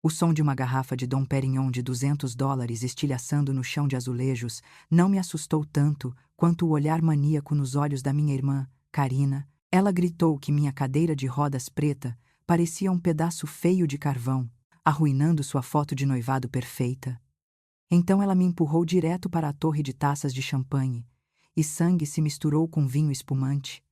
O som de uma garrafa de Dom Perignon de US$ 200 estilhaçando no chão de azulejos não me assustou tanto quanto o olhar maníaco nos olhos da minha irmã, Karina. Ela gritou que minha cadeira de rodas preta parecia um pedaço feio de carvão, arruinando sua foto de noivado perfeita. Então ela me empurrou direto para a torre de taças de champanhe, e sangue se misturou com vinho espumante.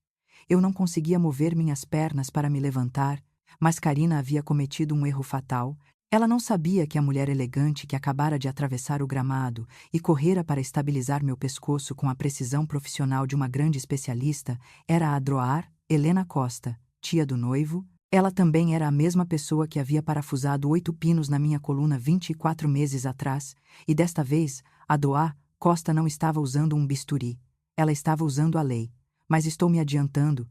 Eu não conseguia mover minhas pernas para me levantar, mas Karina havia cometido um erro fatal. Ela não sabia que a mulher elegante que acabara de atravessar o gramado e correra para estabilizar meu pescoço com a precisão profissional de uma grande especialista era a Droar, Helena Costa, tia do noivo. Ela também era a mesma pessoa que havia parafusado 8 pinos na minha coluna 24 meses atrás, e desta vez, a Droar Costa não estava usando um bisturi. Ela estava usando a lei. Mas estou me adiantando.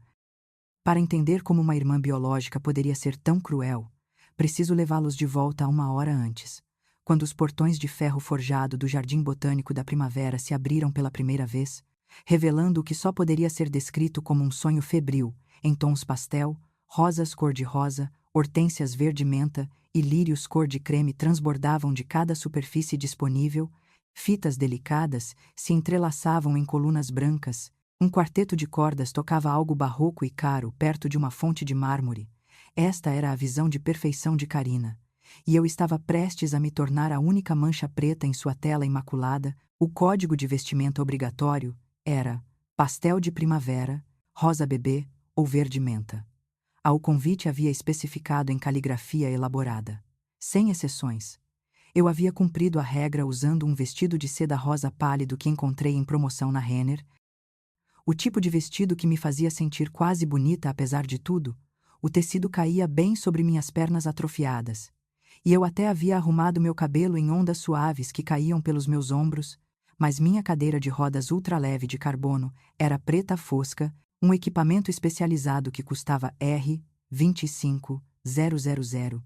Para entender como uma irmã biológica poderia ser tão cruel, preciso levá-los de volta a 1 hora antes, quando os portões de ferro forjado do Jardim Botânico da Primavera se abriram pela primeira vez, revelando o que só poderia ser descrito como um sonho febril, em tons pastel, rosas cor-de-rosa, hortênsias verde-menta e lírios cor-de-creme transbordavam de cada superfície disponível, fitas delicadas se entrelaçavam em colunas brancas, um quarteto de cordas tocava algo barroco e caro perto de uma fonte de mármore. Esta era a visão de perfeição de Karina, e eu estava prestes a me tornar a única mancha preta em sua tela imaculada. O código de vestimenta obrigatório era pastel de primavera, rosa bebê ou verde menta. O convite havia especificado em caligrafia elaborada, sem exceções. Eu havia cumprido a regra usando um vestido de seda rosa pálido que encontrei em promoção na Renner, o tipo de vestido que me fazia sentir quase bonita apesar de tudo. O tecido caía bem sobre minhas pernas atrofiadas, e eu até havia arrumado meu cabelo em ondas suaves que caíam pelos meus ombros, mas minha cadeira de rodas ultraleve de carbono era preta fosca, um equipamento especializado que custava R$ 25.000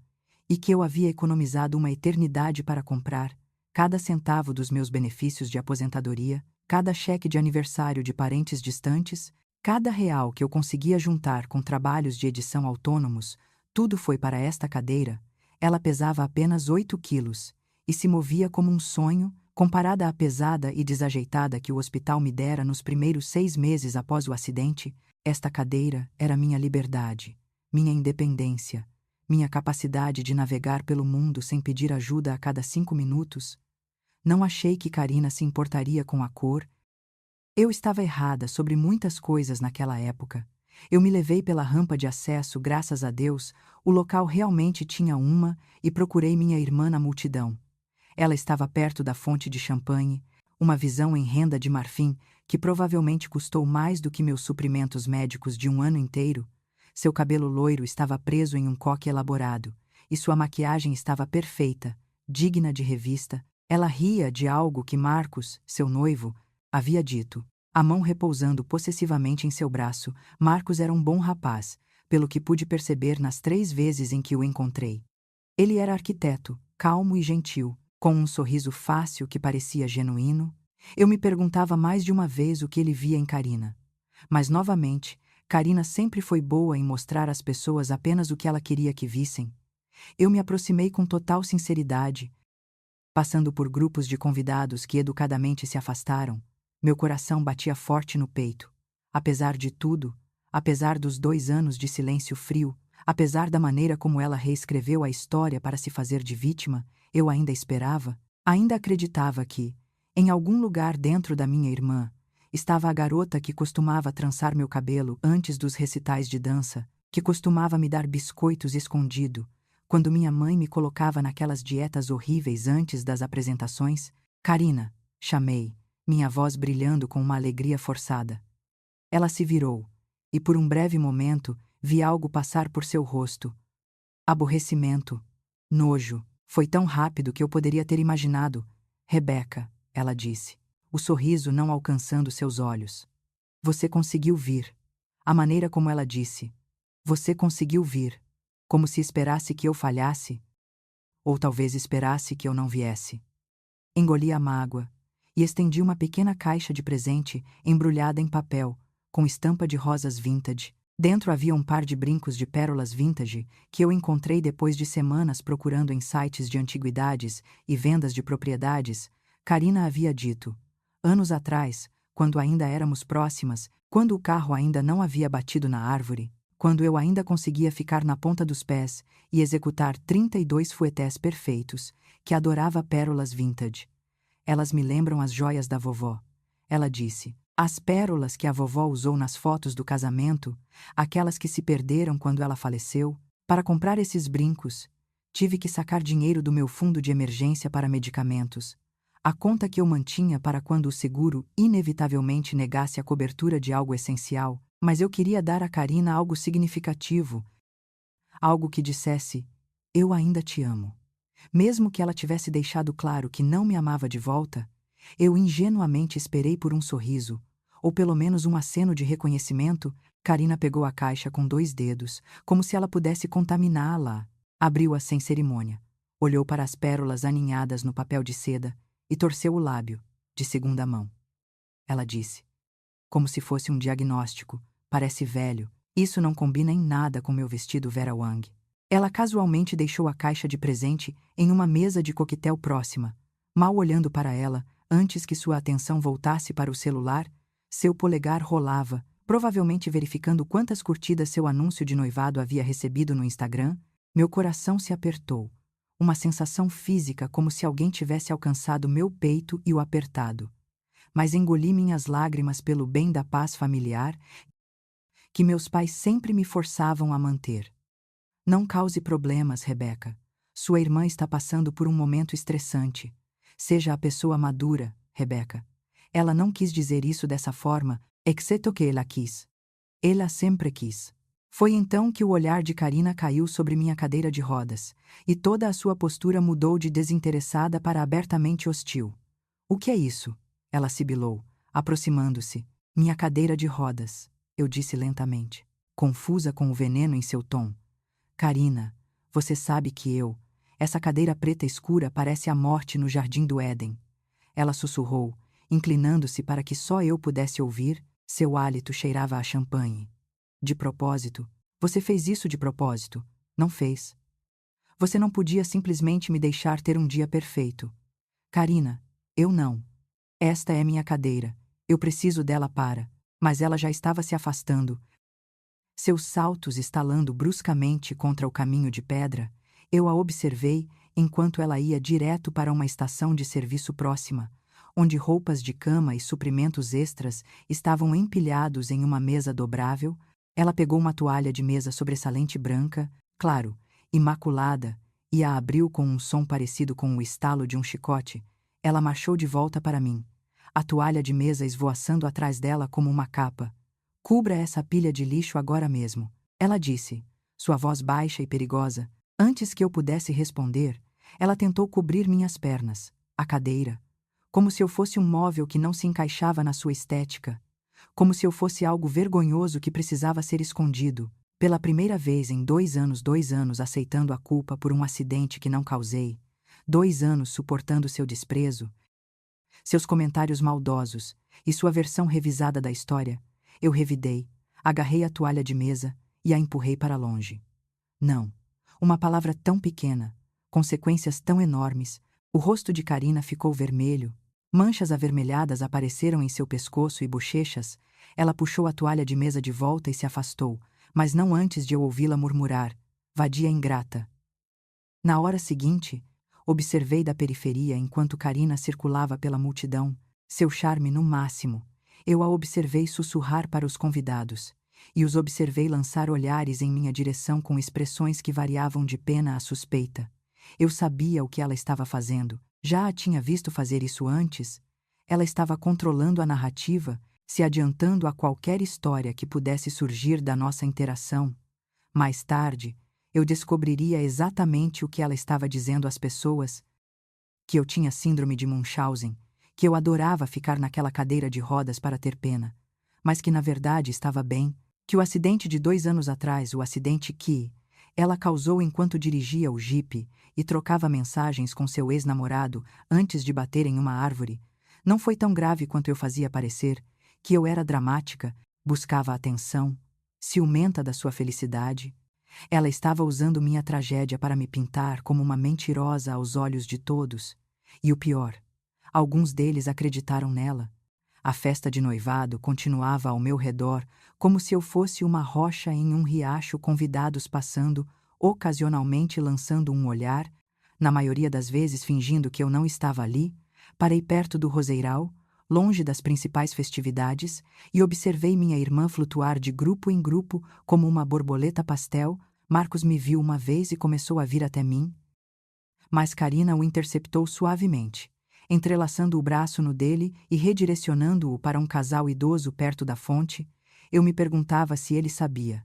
e que eu havia economizado uma eternidade para comprar, cada centavo dos meus benefícios de aposentadoria, cada cheque de aniversário de parentes distantes, cada real que eu conseguia juntar com trabalhos de edição autônomos, tudo foi para esta cadeira. Ela pesava apenas 8 quilos e se movia como um sonho, comparada à pesada e desajeitada que o hospital me dera nos primeiros 6 meses após o acidente. Esta cadeira era minha liberdade, minha independência, minha capacidade de navegar pelo mundo sem pedir ajuda a cada 5 minutos. Não achei que Karina se importaria com a cor. Eu estava errada sobre muitas coisas naquela época. Eu me levei pela rampa de acesso, graças a Deus, o local realmente tinha uma, e procurei minha irmã na multidão. Ela estava perto da fonte de champanhe, uma visão em renda de marfim que provavelmente custou mais do que meus suprimentos médicos de um ano inteiro. Seu cabelo loiro estava preso em um coque elaborado, e sua maquiagem estava perfeita, digna de revista. Ela ria de algo que Marcos, seu noivo, havia dito. A mão repousando possessivamente em seu braço, Marcos era um bom rapaz, pelo que pude perceber nas 3 vezes em que o encontrei. Ele era arquiteto, calmo e gentil, com um sorriso fácil que parecia genuíno. Eu me perguntava mais de uma vez o que ele via em Karina. Mas, novamente, Karina sempre foi boa em mostrar às pessoas apenas o que ela queria que vissem. Eu me aproximei com total sinceridade, passando por grupos de convidados que educadamente se afastaram. Meu coração batia forte no peito. Apesar de tudo, apesar dos 2 anos de silêncio frio, apesar da maneira como ela reescreveu a história para se fazer de vítima, eu ainda esperava, ainda acreditava que, em algum lugar dentro da minha irmã, estava a garota que costumava trançar meu cabelo antes dos recitais de dança, que costumava me dar biscoitos escondido, quando minha mãe me colocava naquelas dietas horríveis antes das apresentações. Karina, chamei, minha voz brilhando com uma alegria forçada. Ela se virou, e por um breve momento vi algo passar por seu rosto. Aborrecimento, nojo. Foi tão rápido que eu poderia ter imaginado. Rebeca, ela disse, o sorriso não alcançando seus olhos. Você conseguiu vir. A maneira como ela disse. Você conseguiu vir. Como se esperasse que eu falhasse. Ou talvez esperasse que eu não viesse. Engoli a mágoa e estendi uma pequena caixa de presente embrulhada em papel, com estampa de rosas vintage. Dentro havia um par de brincos de pérolas vintage que eu encontrei depois de semanas procurando em sites de antiguidades e vendas de propriedades. Karina havia dito. Anos atrás, quando ainda éramos próximas, quando o carro ainda não havia batido na árvore, quando eu ainda conseguia ficar na ponta dos pés e executar 32 fouetés perfeitos, que adorava pérolas vintage. Elas me lembram as joias da vovó. Ela disse. As pérolas que a vovó usou nas fotos do casamento, aquelas que se perderam quando ela faleceu, para comprar esses brincos, tive que sacar dinheiro do meu fundo de emergência para medicamentos, a conta que eu mantinha para quando o seguro inevitavelmente negasse a cobertura de algo essencial, mas eu queria dar a Karina algo significativo, algo que dissesse, eu ainda te amo. Mesmo que ela tivesse deixado claro que não me amava de volta, eu ingenuamente esperei por um sorriso, ou pelo menos um aceno de reconhecimento. Karina pegou a caixa com 2 dedos, como se ela pudesse contaminá-la. Abriu-a sem cerimônia, olhou para as pérolas aninhadas no papel de seda e torceu o lábio, de segunda mão. Ela disse, como se fosse um diagnóstico, parece velho, isso não combina em nada com meu vestido Vera Wang. Ela casualmente deixou a caixa de presente em uma mesa de coquetel próxima, mal olhando para ela. Antes que sua atenção voltasse para o celular, seu polegar rolava, provavelmente verificando quantas curtidas seu anúncio de noivado havia recebido no Instagram. Meu coração se apertou. Uma sensação física como se alguém tivesse alcançado meu peito e o apertado. Mas engoli minhas lágrimas pelo bem da paz familiar que meus pais sempre me forçavam a manter. Não cause problemas, Rebeca. Sua irmã está passando por um momento estressante. Seja a pessoa madura, Rebeca. Ela não quis dizer isso dessa forma, exceto que ela quis. Ela sempre quis. Foi então que o olhar de Karina caiu sobre minha cadeira de rodas, e toda a sua postura mudou de desinteressada para abertamente hostil. O que é isso? Ela sibilou, aproximando-se. Minha cadeira de rodas, eu disse lentamente, confusa com o veneno em seu tom. Karina, você sabe que essa cadeira preta escura parece a morte no jardim do Éden. Ela sussurrou, inclinando-se para que só eu pudesse ouvir. Seu hálito cheirava a champanhe. De propósito? Você fez isso de propósito? Não fez. Você não podia simplesmente me deixar ter um dia perfeito. Karina, eu não. Esta é minha cadeira. Eu preciso dela para. Mas ela já estava se afastando. Seus saltos estalando bruscamente contra o caminho de pedra, eu a observei enquanto ela ia direto para uma estação de serviço próxima, onde roupas de cama e suprimentos extras estavam empilhados em uma mesa dobrável. Ela pegou uma toalha de mesa sobressalente branca, claro, imaculada, e a abriu com um som parecido com o estalo de um chicote. Ela marchou de volta para mim, a toalha de mesa esvoaçando atrás dela como uma capa. Cubra essa pilha de lixo agora mesmo, ela disse, sua voz baixa e perigosa. Antes que eu pudesse responder, ela tentou cobrir minhas pernas, a cadeira, como se eu fosse um móvel que não se encaixava na sua estética, como se eu fosse algo vergonhoso que precisava ser escondido. Pela primeira vez em 2 anos aceitando a culpa por um acidente que não causei, 2 anos suportando seu desprezo, seus comentários maldosos e sua versão revisada da história, eu revidei, agarrei a toalha de mesa e a empurrei para longe. Não. Uma palavra tão pequena, consequências tão enormes. O rosto de Karina ficou vermelho, manchas avermelhadas apareceram em seu pescoço e bochechas. Ela puxou a toalha de mesa de volta e se afastou, mas não antes de eu ouvi-la murmurar, vadia ingrata. Na hora seguinte, observei da periferia enquanto Karina circulava pela multidão, seu charme no máximo. Eu a observei sussurrar para os convidados, e os observei lançar olhares em minha direção com expressões que variavam de pena a suspeita. Eu sabia o que ela estava fazendo, já a tinha visto fazer isso antes. Ela estava controlando a narrativa, se adiantando a qualquer história que pudesse surgir da nossa interação. Mais tarde, eu descobriria exatamente o que ela estava dizendo às pessoas, que eu tinha síndrome de Munchausen, que eu adorava ficar naquela cadeira de rodas para ter pena, mas que na verdade estava bem, que o acidente de 2 anos atrás, o acidente que ela causou enquanto dirigia o jipe e trocava mensagens com seu ex-namorado antes de bater em uma árvore, não foi tão grave quanto eu fazia parecer, que eu era dramática, buscava atenção. ciumenta da sua felicidade. Ela estava usando minha tragédia para me pintar como uma mentirosa aos olhos de todos. E o pior, alguns deles acreditaram nela. A festa de noivado continuava ao meu redor, como se eu fosse uma rocha em um riacho, convidados passando, ocasionalmente lançando um olhar, na maioria das vezes fingindo que eu não estava ali. Parei perto do roseiral, longe das principais festividades, e observei minha irmã flutuar de grupo em grupo como uma borboleta pastel. Marcos me viu uma vez e começou a vir até mim, mas Karina o interceptou suavemente, entrelaçando o braço no dele e redirecionando-o para um casal idoso perto da fonte. Eu me perguntava se ele sabia,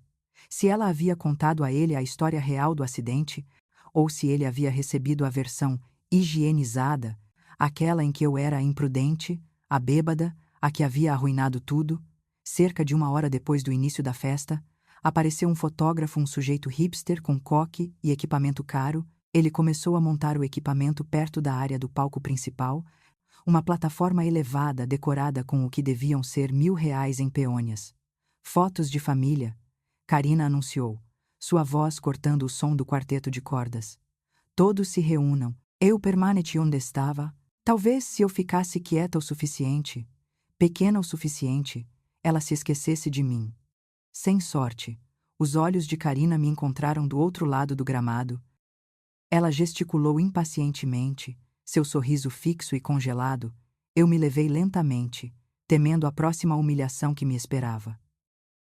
se ela havia contado a ele a história real do acidente, ou se ele havia recebido a versão higienizada, aquela em que eu era a imprudente, a bêbada, a que havia arruinado tudo. Cerca de 1 hora depois do início da festa, apareceu um fotógrafo, um sujeito hipster com coque e equipamento caro. Ele começou a montar o equipamento perto da área do palco principal, uma plataforma elevada decorada com o que deviam ser R$ 1.000 em peônias. Fotos de família, Karina anunciou, sua voz cortando o som do quarteto de cordas. Todos se reúnam. Eu permaneci onde estava. Talvez se eu ficasse quieta o suficiente, pequena o suficiente, ela se esquecesse de mim. Sem sorte, os olhos de Karina me encontraram do outro lado do gramado. Ela gesticulou impacientemente, seu sorriso fixo e congelado. Eu me levei lentamente, temendo a próxima humilhação que me esperava.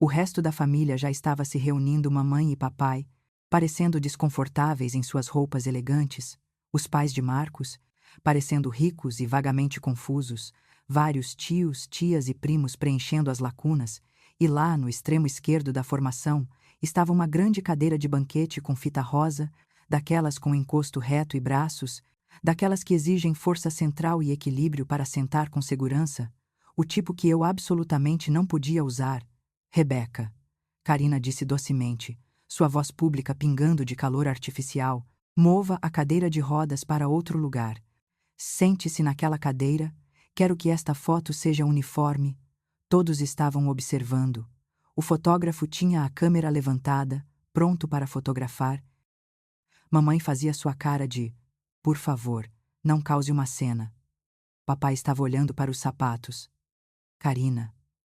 O resto da família já estava se reunindo, mamãe e papai, parecendo desconfortáveis em suas roupas elegantes, os pais de Marcos, parecendo ricos e vagamente confusos, vários tios, tias e primos preenchendo as lacunas, e lá, no extremo esquerdo da formação, estava uma grande cadeira de banquete com fita rosa, daquelas com encosto reto e braços, daquelas que exigem força central e equilíbrio para sentar com segurança, o tipo que eu absolutamente não podia usar. Rebeca, Karina disse docemente, sua voz pública pingando de calor artificial, mova a cadeira de rodas para outro lugar. Sente-se naquela cadeira, quero que esta foto seja uniforme. Todos estavam observando. O fotógrafo tinha a câmera levantada, pronto para fotografar. Mamãe fazia sua cara de, por favor, não cause uma cena. Papai estava olhando para os sapatos. Karina,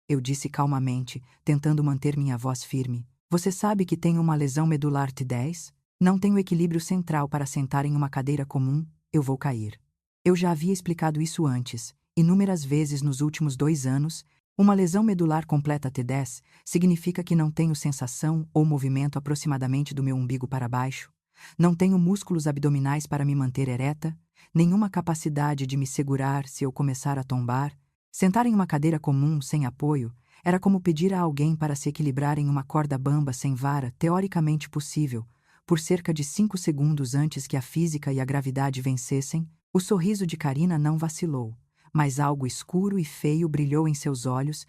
eu disse calmamente, tentando manter minha voz firme. Você sabe que tenho uma lesão medular T10? Não tenho equilíbrio central para sentar em uma cadeira comum, eu vou cair. Eu já havia explicado isso antes, inúmeras vezes nos últimos 2 anos. Uma lesão medular completa T10 significa que não tenho sensação ou movimento aproximadamente do meu umbigo para baixo, não tenho músculos abdominais para me manter ereta, nenhuma capacidade de me segurar se eu começar a tombar. Sentar em uma cadeira comum sem apoio era como pedir a alguém para se equilibrar em uma corda bamba sem vara, teoricamente possível, por cerca de 5 segundos antes que a física e a gravidade vencessem. O sorriso de Karina não vacilou, mas algo escuro e feio brilhou em seus olhos.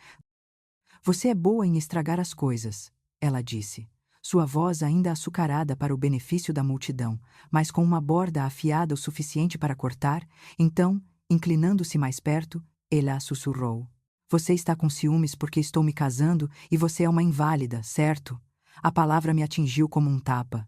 Você é boa em estragar as coisas, ela disse, sua voz ainda açucarada para o benefício da multidão, mas com uma borda afiada o suficiente para cortar. Então, inclinando-se mais perto, ela sussurrou. Você está com ciúmes porque estou me casando e você é uma inválida, certo? A palavra me atingiu como um tapa.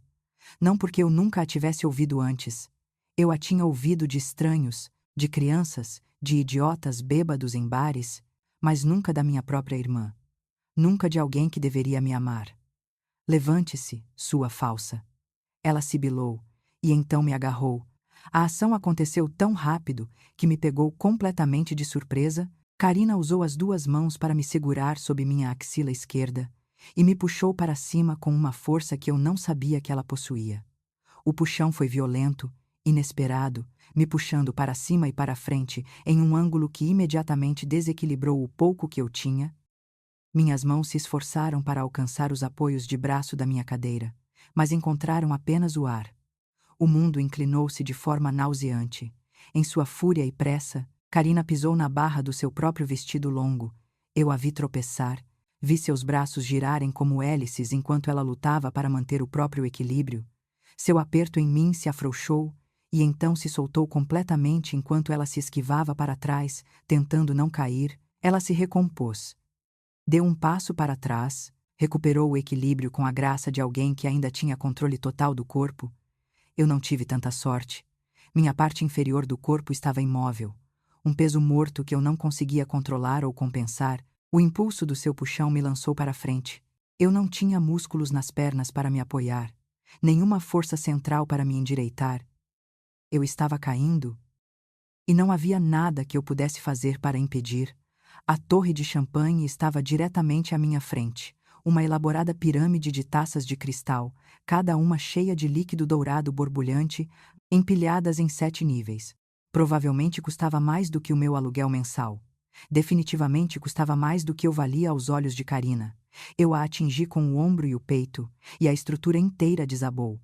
Não porque eu nunca a tivesse ouvido antes. Eu a tinha ouvido de estranhos, de crianças, de idiotas bêbados em bares, mas nunca da minha própria irmã. Nunca de alguém que deveria me amar. Levante-se, sua falsa. Ela sibilou, e então me agarrou. A ação aconteceu tão rápido que me pegou completamente de surpresa. Karina usou as 2 mãos para me segurar sob minha axila esquerda e me puxou para cima com uma força que eu não sabia que ela possuía. O puxão foi violento, inesperado, me puxando para cima e para frente em um ângulo que imediatamente desequilibrou o pouco que eu tinha. Minhas mãos se esforçaram para alcançar os apoios de braço da minha cadeira, mas encontraram apenas o ar. O mundo inclinou-se de forma nauseante. Em sua fúria e pressa, Karina pisou na barra do seu próprio vestido longo. Eu a vi tropeçar, vi seus braços girarem como hélices enquanto ela lutava para manter o próprio equilíbrio. Seu aperto em mim se afrouxou, e então se soltou completamente enquanto ela se esquivava para trás, tentando não cair. Ela se recompôs. Deu um passo para trás, Recuperou o equilíbrio com a graça de alguém que ainda tinha controle total do corpo. Eu não tive tanta sorte. Minha parte inferior do corpo estava imóvel. Um peso morto que eu não conseguia controlar ou compensar. O impulso do seu puxão me lançou para frente. Eu não tinha músculos nas pernas para me apoiar, nenhuma força central para me endireitar. Eu estava caindo. E não havia nada que eu pudesse fazer para impedir. A torre de champanhe estava diretamente à minha frente, uma elaborada pirâmide de taças de cristal, cada uma cheia de líquido dourado borbulhante, empilhadas em 7 níveis. Provavelmente custava mais do que o meu aluguel mensal. Definitivamente custava mais do que eu valia aos olhos de Karina. Eu a atingi com o ombro e o peito, e a estrutura inteira desabou.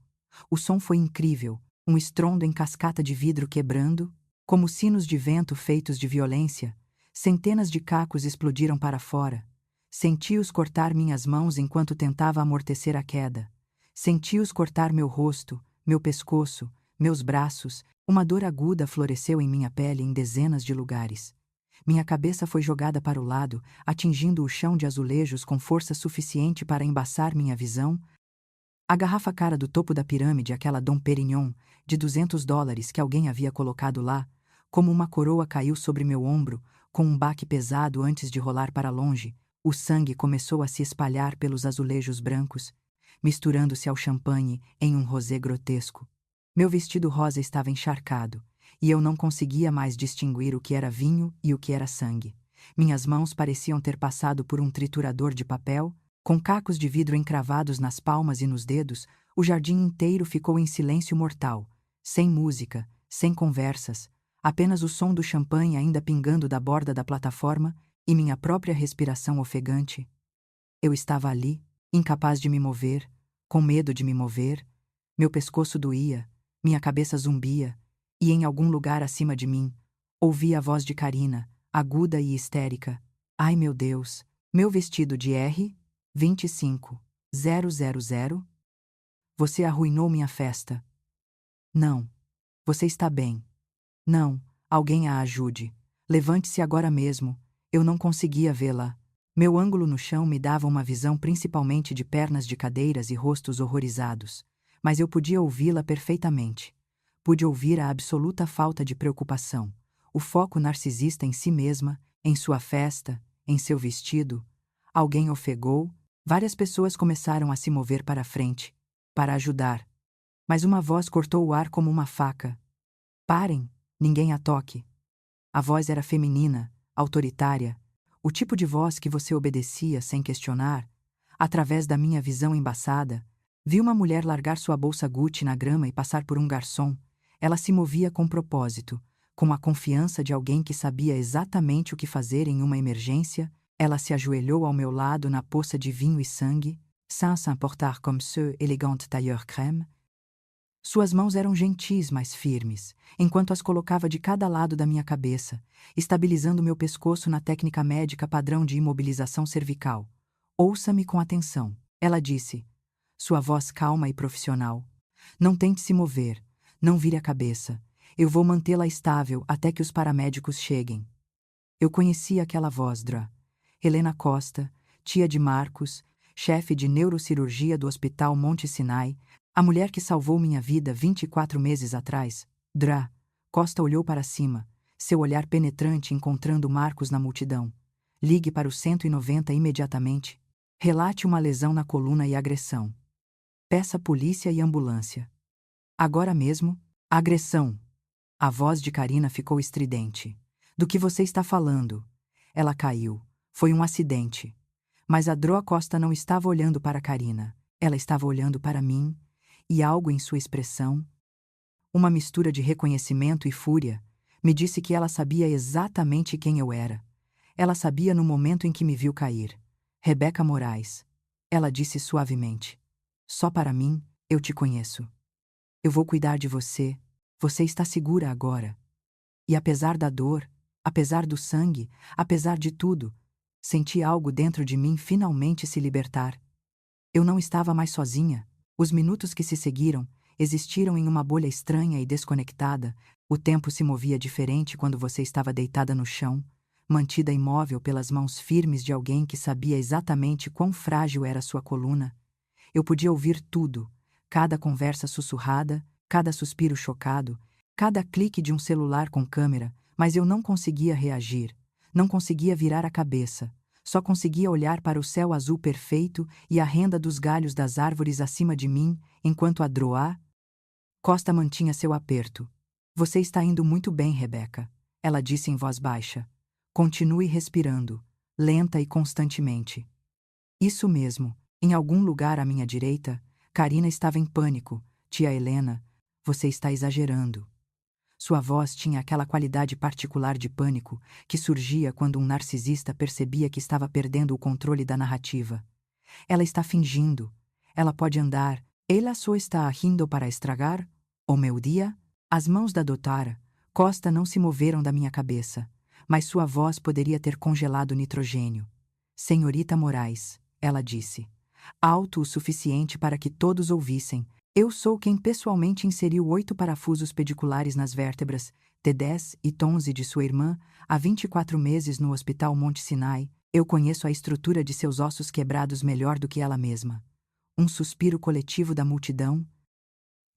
O som foi incrível, um estrondo em cascata de vidro quebrando, como sinos de vento feitos de violência. Centenas de cacos explodiram para fora. Senti-os cortar minhas mãos enquanto tentava amortecer a queda. Senti-os cortar meu rosto, meu pescoço, meus braços. Uma dor aguda floresceu em minha pele em dezenas de lugares. Minha cabeça foi jogada para o lado, atingindo o chão de azulejos com força suficiente para embaçar minha visão. A garrafa cara do topo da pirâmide, aquela Dom Perignon, de $200 que alguém havia colocado lá, como uma coroa caiu sobre meu ombro, com um baque pesado antes de rolar para longe. O sangue começou a se espalhar pelos azulejos brancos, misturando-se ao champanhe em um rosé grotesco. Meu vestido rosa estava encharcado, e eu não conseguia mais distinguir o que era vinho e o que era sangue. Minhas mãos pareciam ter passado por um triturador de papel, com cacos de vidro encravados nas palmas e nos dedos. O jardim inteiro ficou em silêncio mortal, sem música, sem conversas, apenas o som do champanhe ainda pingando da borda da plataforma e minha própria respiração ofegante. Eu estava ali, incapaz de me mover, com medo de me mover. Meu pescoço doía, minha cabeça zumbia, e em algum lugar acima de mim, ouvi a voz de Karina, aguda e histérica. Ai meu Deus, meu vestido de R25.000? Você arruinou minha festa. Não. Você está bem. Não, alguém a ajude. Levante-se agora mesmo. Eu não conseguia vê-la. Meu ângulo no chão me dava uma visão principalmente de pernas de cadeiras e rostos horrorizados. Mas eu podia ouvi-la perfeitamente. Pude ouvir a absoluta falta de preocupação, o foco narcisista em si mesma, em sua festa, em seu vestido. Alguém ofegou, várias pessoas começaram a se mover para a frente, para ajudar. Mas uma voz cortou o ar como uma faca. Parem, ninguém a toque. A voz era feminina, autoritária, o tipo de voz que você obedecia sem questionar. Através da minha visão embaçada, vi uma mulher largar sua bolsa Gucci na grama e passar por um garçom. Ela se movia com propósito, com a confiança de alguém que sabia exatamente o que fazer em uma emergência. Ela se ajoelhou ao meu lado na poça de vinho e sangue, sans s'importar comme ce élégante tailleur crème. Suas mãos eram gentis, mas firmes, enquanto as colocava de cada lado da minha cabeça, estabilizando meu pescoço na técnica médica padrão de imobilização cervical. Ouça-me com atenção, ela disse, sua voz calma e profissional. Não tente se mover. Não vire a cabeça. Eu vou mantê-la estável até que os paramédicos cheguem. Eu conhecia aquela voz, Dra. Helena Costa, tia de Marcos, chefe de neurocirurgia do Hospital Monte Sinai, a mulher que salvou minha vida 24 meses atrás. Dra. Costa olhou para cima, seu olhar penetrante encontrando Marcos na multidão. Ligue para o 190 imediatamente. Relate uma lesão na coluna e agressão. Peça polícia e ambulância. Agora mesmo, agressão. A voz de Karina ficou estridente. Do que você está falando? Ela caiu. Foi um acidente. Mas a Dra. Costa não estava olhando para Karina. Ela estava olhando para mim, e algo em sua expressão, uma mistura de reconhecimento e fúria, me disse que ela sabia exatamente quem eu era. Ela sabia no momento em que me viu cair. Rebeca Moraes. Ela disse suavemente. Só para mim, eu te conheço. Eu vou cuidar de você. Você está segura agora. E apesar da dor, apesar do sangue, apesar de tudo, senti algo dentro de mim finalmente se libertar. Eu não estava mais sozinha. Os minutos que se seguiram existiram em uma bolha estranha e desconectada. O tempo se movia diferente quando você estava deitada no chão, mantida imóvel pelas mãos firmes de alguém que sabia exatamente quão frágil era sua coluna. Eu podia ouvir tudo, cada conversa sussurrada, cada suspiro chocado, cada clique de um celular com câmera, mas eu não conseguia reagir, não conseguia virar a cabeça, só conseguia olhar para o céu azul perfeito e a renda dos galhos das árvores acima de mim, enquanto a Droá Costa mantinha seu aperto. Você está indo muito bem, Rebeca, ela disse em voz baixa. Continue respirando, lenta e constantemente. Isso mesmo, em algum lugar à minha direita, Karina estava em pânico. Tia Helena, você está exagerando. Sua voz tinha aquela qualidade particular de pânico que surgia quando um narcisista percebia que estava perdendo o controle da narrativa. Ela está fingindo. Ela pode andar. Ela só está rindo para estragar o meu dia? As mãos da doutora Costa não se moveram da minha cabeça, mas sua voz poderia ter congelado nitrogênio. Senhorita Moraes, ela disse, alto o suficiente para que todos ouvissem. Eu sou quem pessoalmente inseriu 8 parafusos pediculares nas vértebras, T10 e T11 de sua irmã, há 24 meses no Hospital Monte Sinai. Eu conheço a estrutura de seus ossos quebrados melhor do que ela mesma. Um suspiro coletivo da multidão.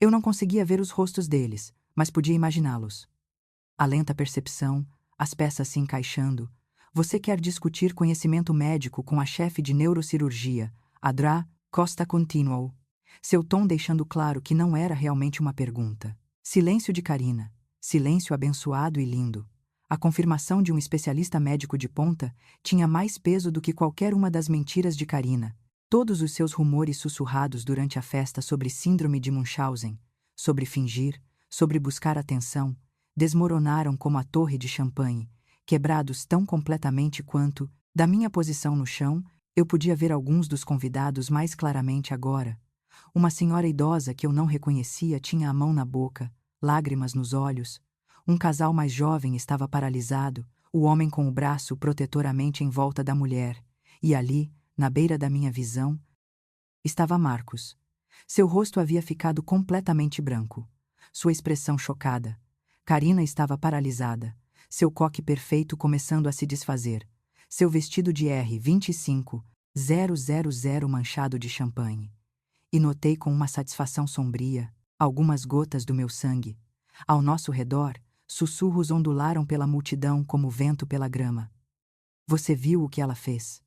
Eu não conseguia ver os rostos deles, mas podia imaginá-los. A lenta percepção, as peças se encaixando. Você quer discutir conhecimento médico com a chefe de neurocirurgia, Adra Costa continuou. Seu tom deixando claro que não era realmente uma pergunta. Silêncio de Karina. Silêncio abençoado e lindo. A confirmação de um especialista médico de ponta tinha mais peso do que qualquer uma das mentiras de Karina. Todos os seus rumores sussurrados durante a festa sobre síndrome de Munchausen, sobre fingir, sobre buscar atenção, desmoronaram como a torre de champanhe, quebrados tão completamente quanto, da minha posição no chão, eu podia ver alguns dos convidados mais claramente agora. Uma senhora idosa que eu não reconhecia tinha a mão na boca, lágrimas nos olhos. Um casal mais jovem estava paralisado, o homem com o braço protetoramente em volta da mulher, e ali, na beira da minha visão, estava Marcos. Seu rosto havia ficado completamente branco. Sua expressão chocada. Karina estava paralisada, seu coque perfeito começando a se desfazer. Seu vestido de R25000 manchado de champanhe. E notei com uma satisfação sombria algumas gotas do meu sangue. Ao nosso redor, sussurros ondularam pela multidão como vento pela grama. Você viu o que ela fez?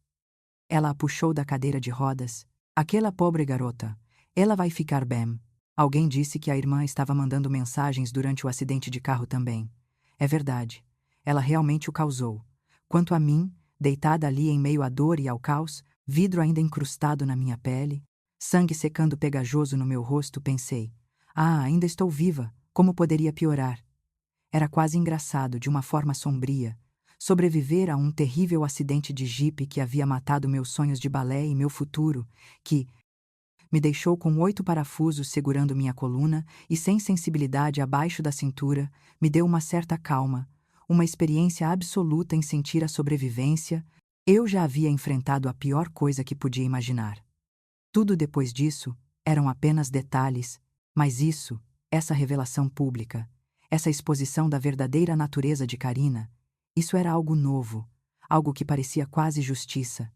Ela a puxou da cadeira de rodas. Aquela pobre garota. Ela vai ficar bem. Alguém disse que a irmã estava mandando mensagens durante o acidente de carro também. É verdade. Ela realmente o causou. Quanto a mim, deitada ali em meio à dor e ao caos, vidro ainda incrustado na minha pele, sangue secando pegajoso no meu rosto, pensei: ainda estou viva, como poderia piorar? Era quase engraçado, de uma forma sombria, sobreviver a um terrível acidente de jipe que havia matado meus sonhos de balé e meu futuro, que me deixou com 8 parafusos segurando minha coluna e sem sensibilidade abaixo da cintura, me deu uma certa calma, uma experiência absoluta em sentir a sobrevivência. Eu já havia enfrentado a pior coisa que podia imaginar. Tudo depois disso eram apenas detalhes, mas essa revelação pública, essa exposição da verdadeira natureza de Karina, isso era algo novo, algo que parecia quase justiça.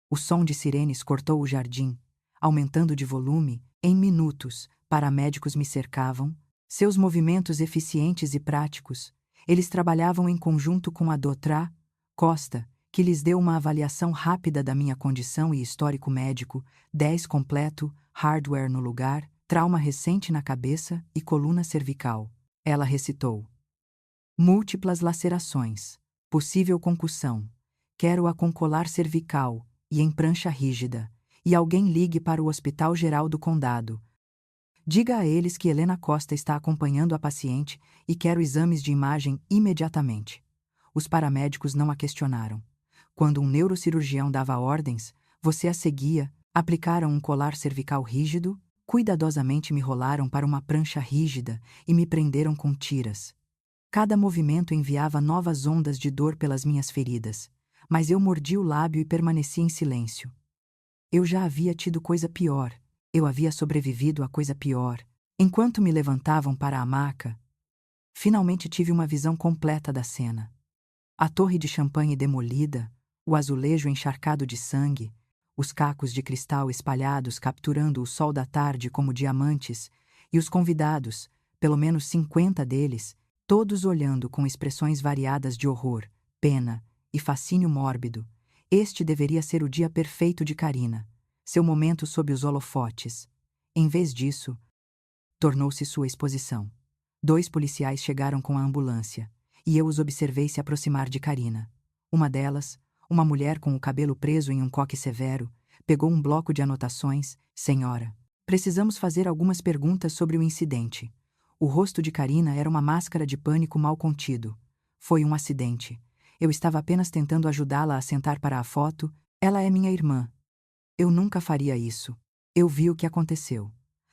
O som de sirenes cortou o jardim, aumentando de volume. Em minutos, paramédicos me cercavam, seus movimentos eficientes e práticos. Eles trabalhavam em conjunto com a doutora Costa, que lhes deu uma avaliação rápida da minha condição e histórico médico, 10 completo, hardware no lugar, trauma recente na cabeça e coluna cervical. Ela recitou: múltiplas lacerações, possível concussão, quero-a com colar cervical e em prancha rígida, e alguém ligue para o Hospital Geral do Condado. Diga a eles que Helena Costa está acompanhando a paciente e quero exames de imagem imediatamente. Os paramédicos não a questionaram. Quando um neurocirurgião dava ordens, você a seguia, aplicaram um colar cervical rígido, cuidadosamente me rolaram para uma prancha rígida e me prenderam com tiras. Cada movimento enviava novas ondas de dor pelas minhas feridas, mas eu mordi o lábio e permaneci em silêncio. Eu já havia tido coisa pior, eu havia sobrevivido a coisa pior. Enquanto me levantavam para a maca, finalmente tive uma visão completa da cena. A torre de champanhe demolida, o azulejo encharcado de sangue, os cacos de cristal espalhados capturando o sol da tarde como diamantes, e os convidados, pelo menos 50 deles, todos olhando com expressões variadas de horror, pena e fascínio mórbido. Este deveria ser o dia perfeito de Karina, seu momento sob os holofotes. Em vez disso, tornou-se sua exposição. 2 policiais chegaram com a ambulância, e eu os observei se aproximar de Karina. Uma delas, uma mulher com o cabelo preso em um coque severo, pegou um bloco de anotações. Senhora, precisamos fazer algumas perguntas sobre o incidente. O rosto de Karina era uma máscara de pânico mal contido. Foi um acidente. Eu estava apenas tentando ajudá-la a sentar para a foto. Ela é minha irmã. Eu nunca faria isso. Eu vi o que aconteceu.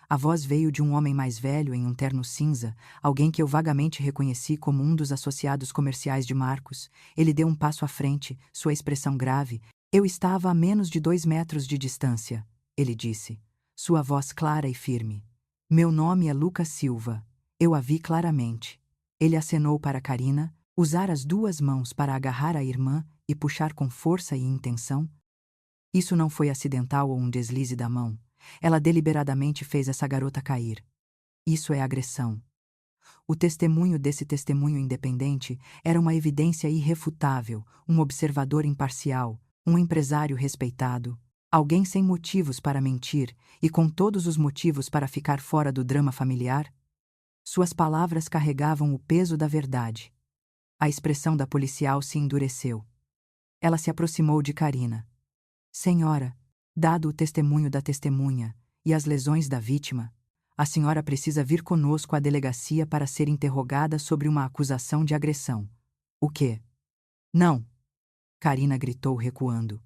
A voz veio de um homem mais velho em um terno cinza, alguém que eu vagamente reconheci como um dos associados comerciais de Marcos. Ele deu um passo à frente, sua expressão grave. Eu estava a menos de 2 metros de distância, ele disse, sua voz clara e firme. Meu nome é Lucas Silva. Eu a vi claramente. Ele acenou para Karina, usar as 2 mãos para agarrar a irmã e puxar com força e intenção. Isso não foi acidental ou um deslize da mão. Ela deliberadamente fez essa garota cair. Isso é agressão. O testemunho desse testemunho independente era uma evidência irrefutável, um observador imparcial, um empresário respeitado, alguém sem motivos para mentir e com todos os motivos para ficar fora do drama familiar. Suas palavras carregavam o peso da verdade. A expressão da policial se endureceu. Ela se aproximou de Karina. Senhora, dado o testemunho da testemunha e as lesões da vítima, a senhora precisa vir conosco à delegacia para ser interrogada sobre uma acusação de agressão. O quê? Não! Karina gritou recuando.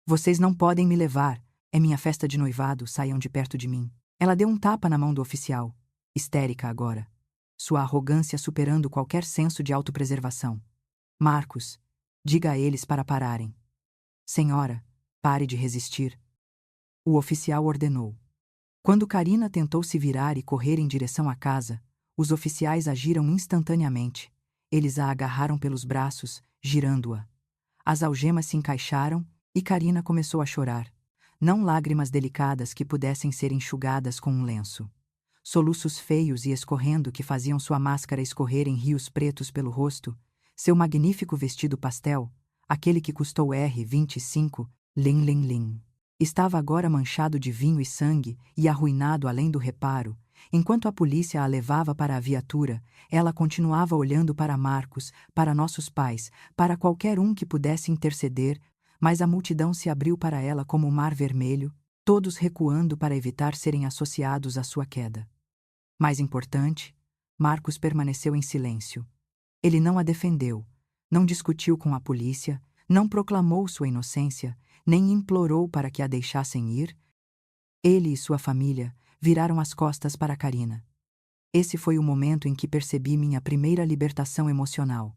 Vocês não podem me levar. É minha festa de noivado, saiam de perto de mim. Ela deu um tapa na mão do oficial, histérica agora. Sua arrogância superando qualquer senso de autopreservação. Marcos, diga a eles para pararem. Senhora, pare de resistir. O oficial ordenou. Quando Karina tentou se virar e correr em direção à casa, os oficiais agiram instantaneamente. Eles a agarraram pelos braços, girando-a. As algemas se encaixaram e Karina começou a chorar. Não lágrimas delicadas que pudessem ser enxugadas com um lenço. Soluços feios e escorrendo que faziam sua máscara escorrer em rios pretos pelo rosto, seu magnífico vestido pastel, aquele que custou R$ 25, lim. Estava agora manchado de vinho e sangue e arruinado além do reparo. Enquanto a polícia a levava para a viatura, ela continuava olhando para Marcos, para nossos pais, para qualquer um que pudesse interceder, mas a multidão se abriu para ela como o mar vermelho, todos recuando para evitar serem associados à sua queda. Mais importante, Marcos permaneceu em silêncio. Ele não a defendeu, não discutiu com a polícia, não proclamou sua inocência, nem implorou para que a deixassem ir. Ele e sua família viraram as costas para Karina. Esse foi o momento em que percebi minha primeira libertação emocional.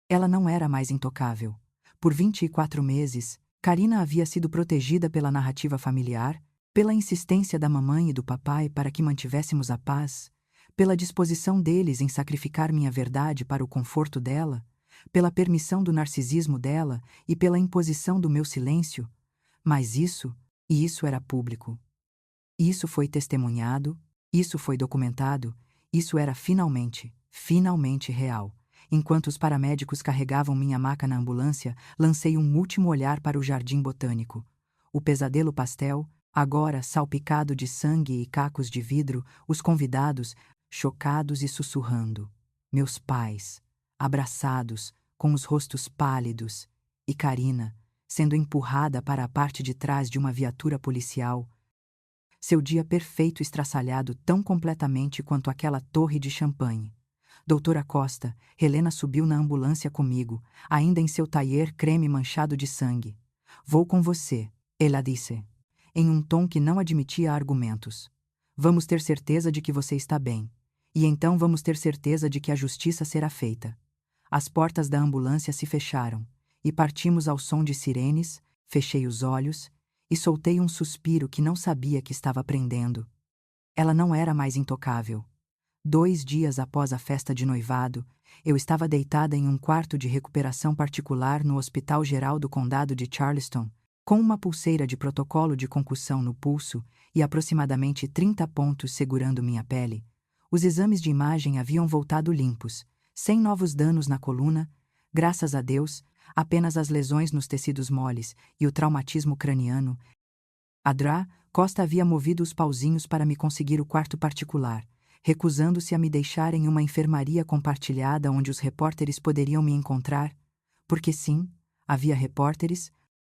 Ela não era mais intocável. Por 24 meses, Karina havia sido protegida pela narrativa familiar, pela insistência da mamãe e do papai para que mantivéssemos a paz, pela disposição deles em sacrificar minha verdade para o conforto dela, pela permissão do narcisismo dela e pela imposição do meu silêncio. Mas isso era público. Isso foi testemunhado, isso foi documentado, isso era finalmente real. Enquanto os paramédicos carregavam minha maca na ambulância, lancei um último olhar para o jardim botânico. O pesadelo pastel, agora salpicado de sangue e cacos de vidro, os convidados, chocados e sussurrando. Meus pais, abraçados, com os rostos pálidos, e Karina, sendo empurrada para a parte de trás de uma viatura policial. Seu dia perfeito estraçalhado tão completamente quanto aquela torre de champanhe. Doutora Costa, Helena subiu na ambulância comigo, ainda em seu tailleur creme manchado de sangue. Vou com você, ela disse, em um tom que não admitia argumentos. Vamos ter certeza de que você está bem. E então vamos ter certeza de que a justiça será feita. As portas da ambulância se fecharam, e partimos ao som de sirenes. Fechei os olhos e soltei um suspiro que não sabia que estava prendendo. Ela não era mais intocável. 2 dias após a festa de noivado, eu estava deitada em um quarto de recuperação particular no Hospital Geral do Condado de Charleston, com uma pulseira de protocolo de concussão no pulso e aproximadamente 30 pontos segurando minha pele. Os exames de imagem haviam voltado limpos, sem novos danos na coluna, graças a Deus, apenas as lesões nos tecidos moles e o traumatismo craniano. Adra Costa havia movido os pauzinhos para me conseguir o quarto particular, recusando-se a me deixar em uma enfermaria compartilhada onde os repórteres poderiam me encontrar, porque sim, havia repórteres.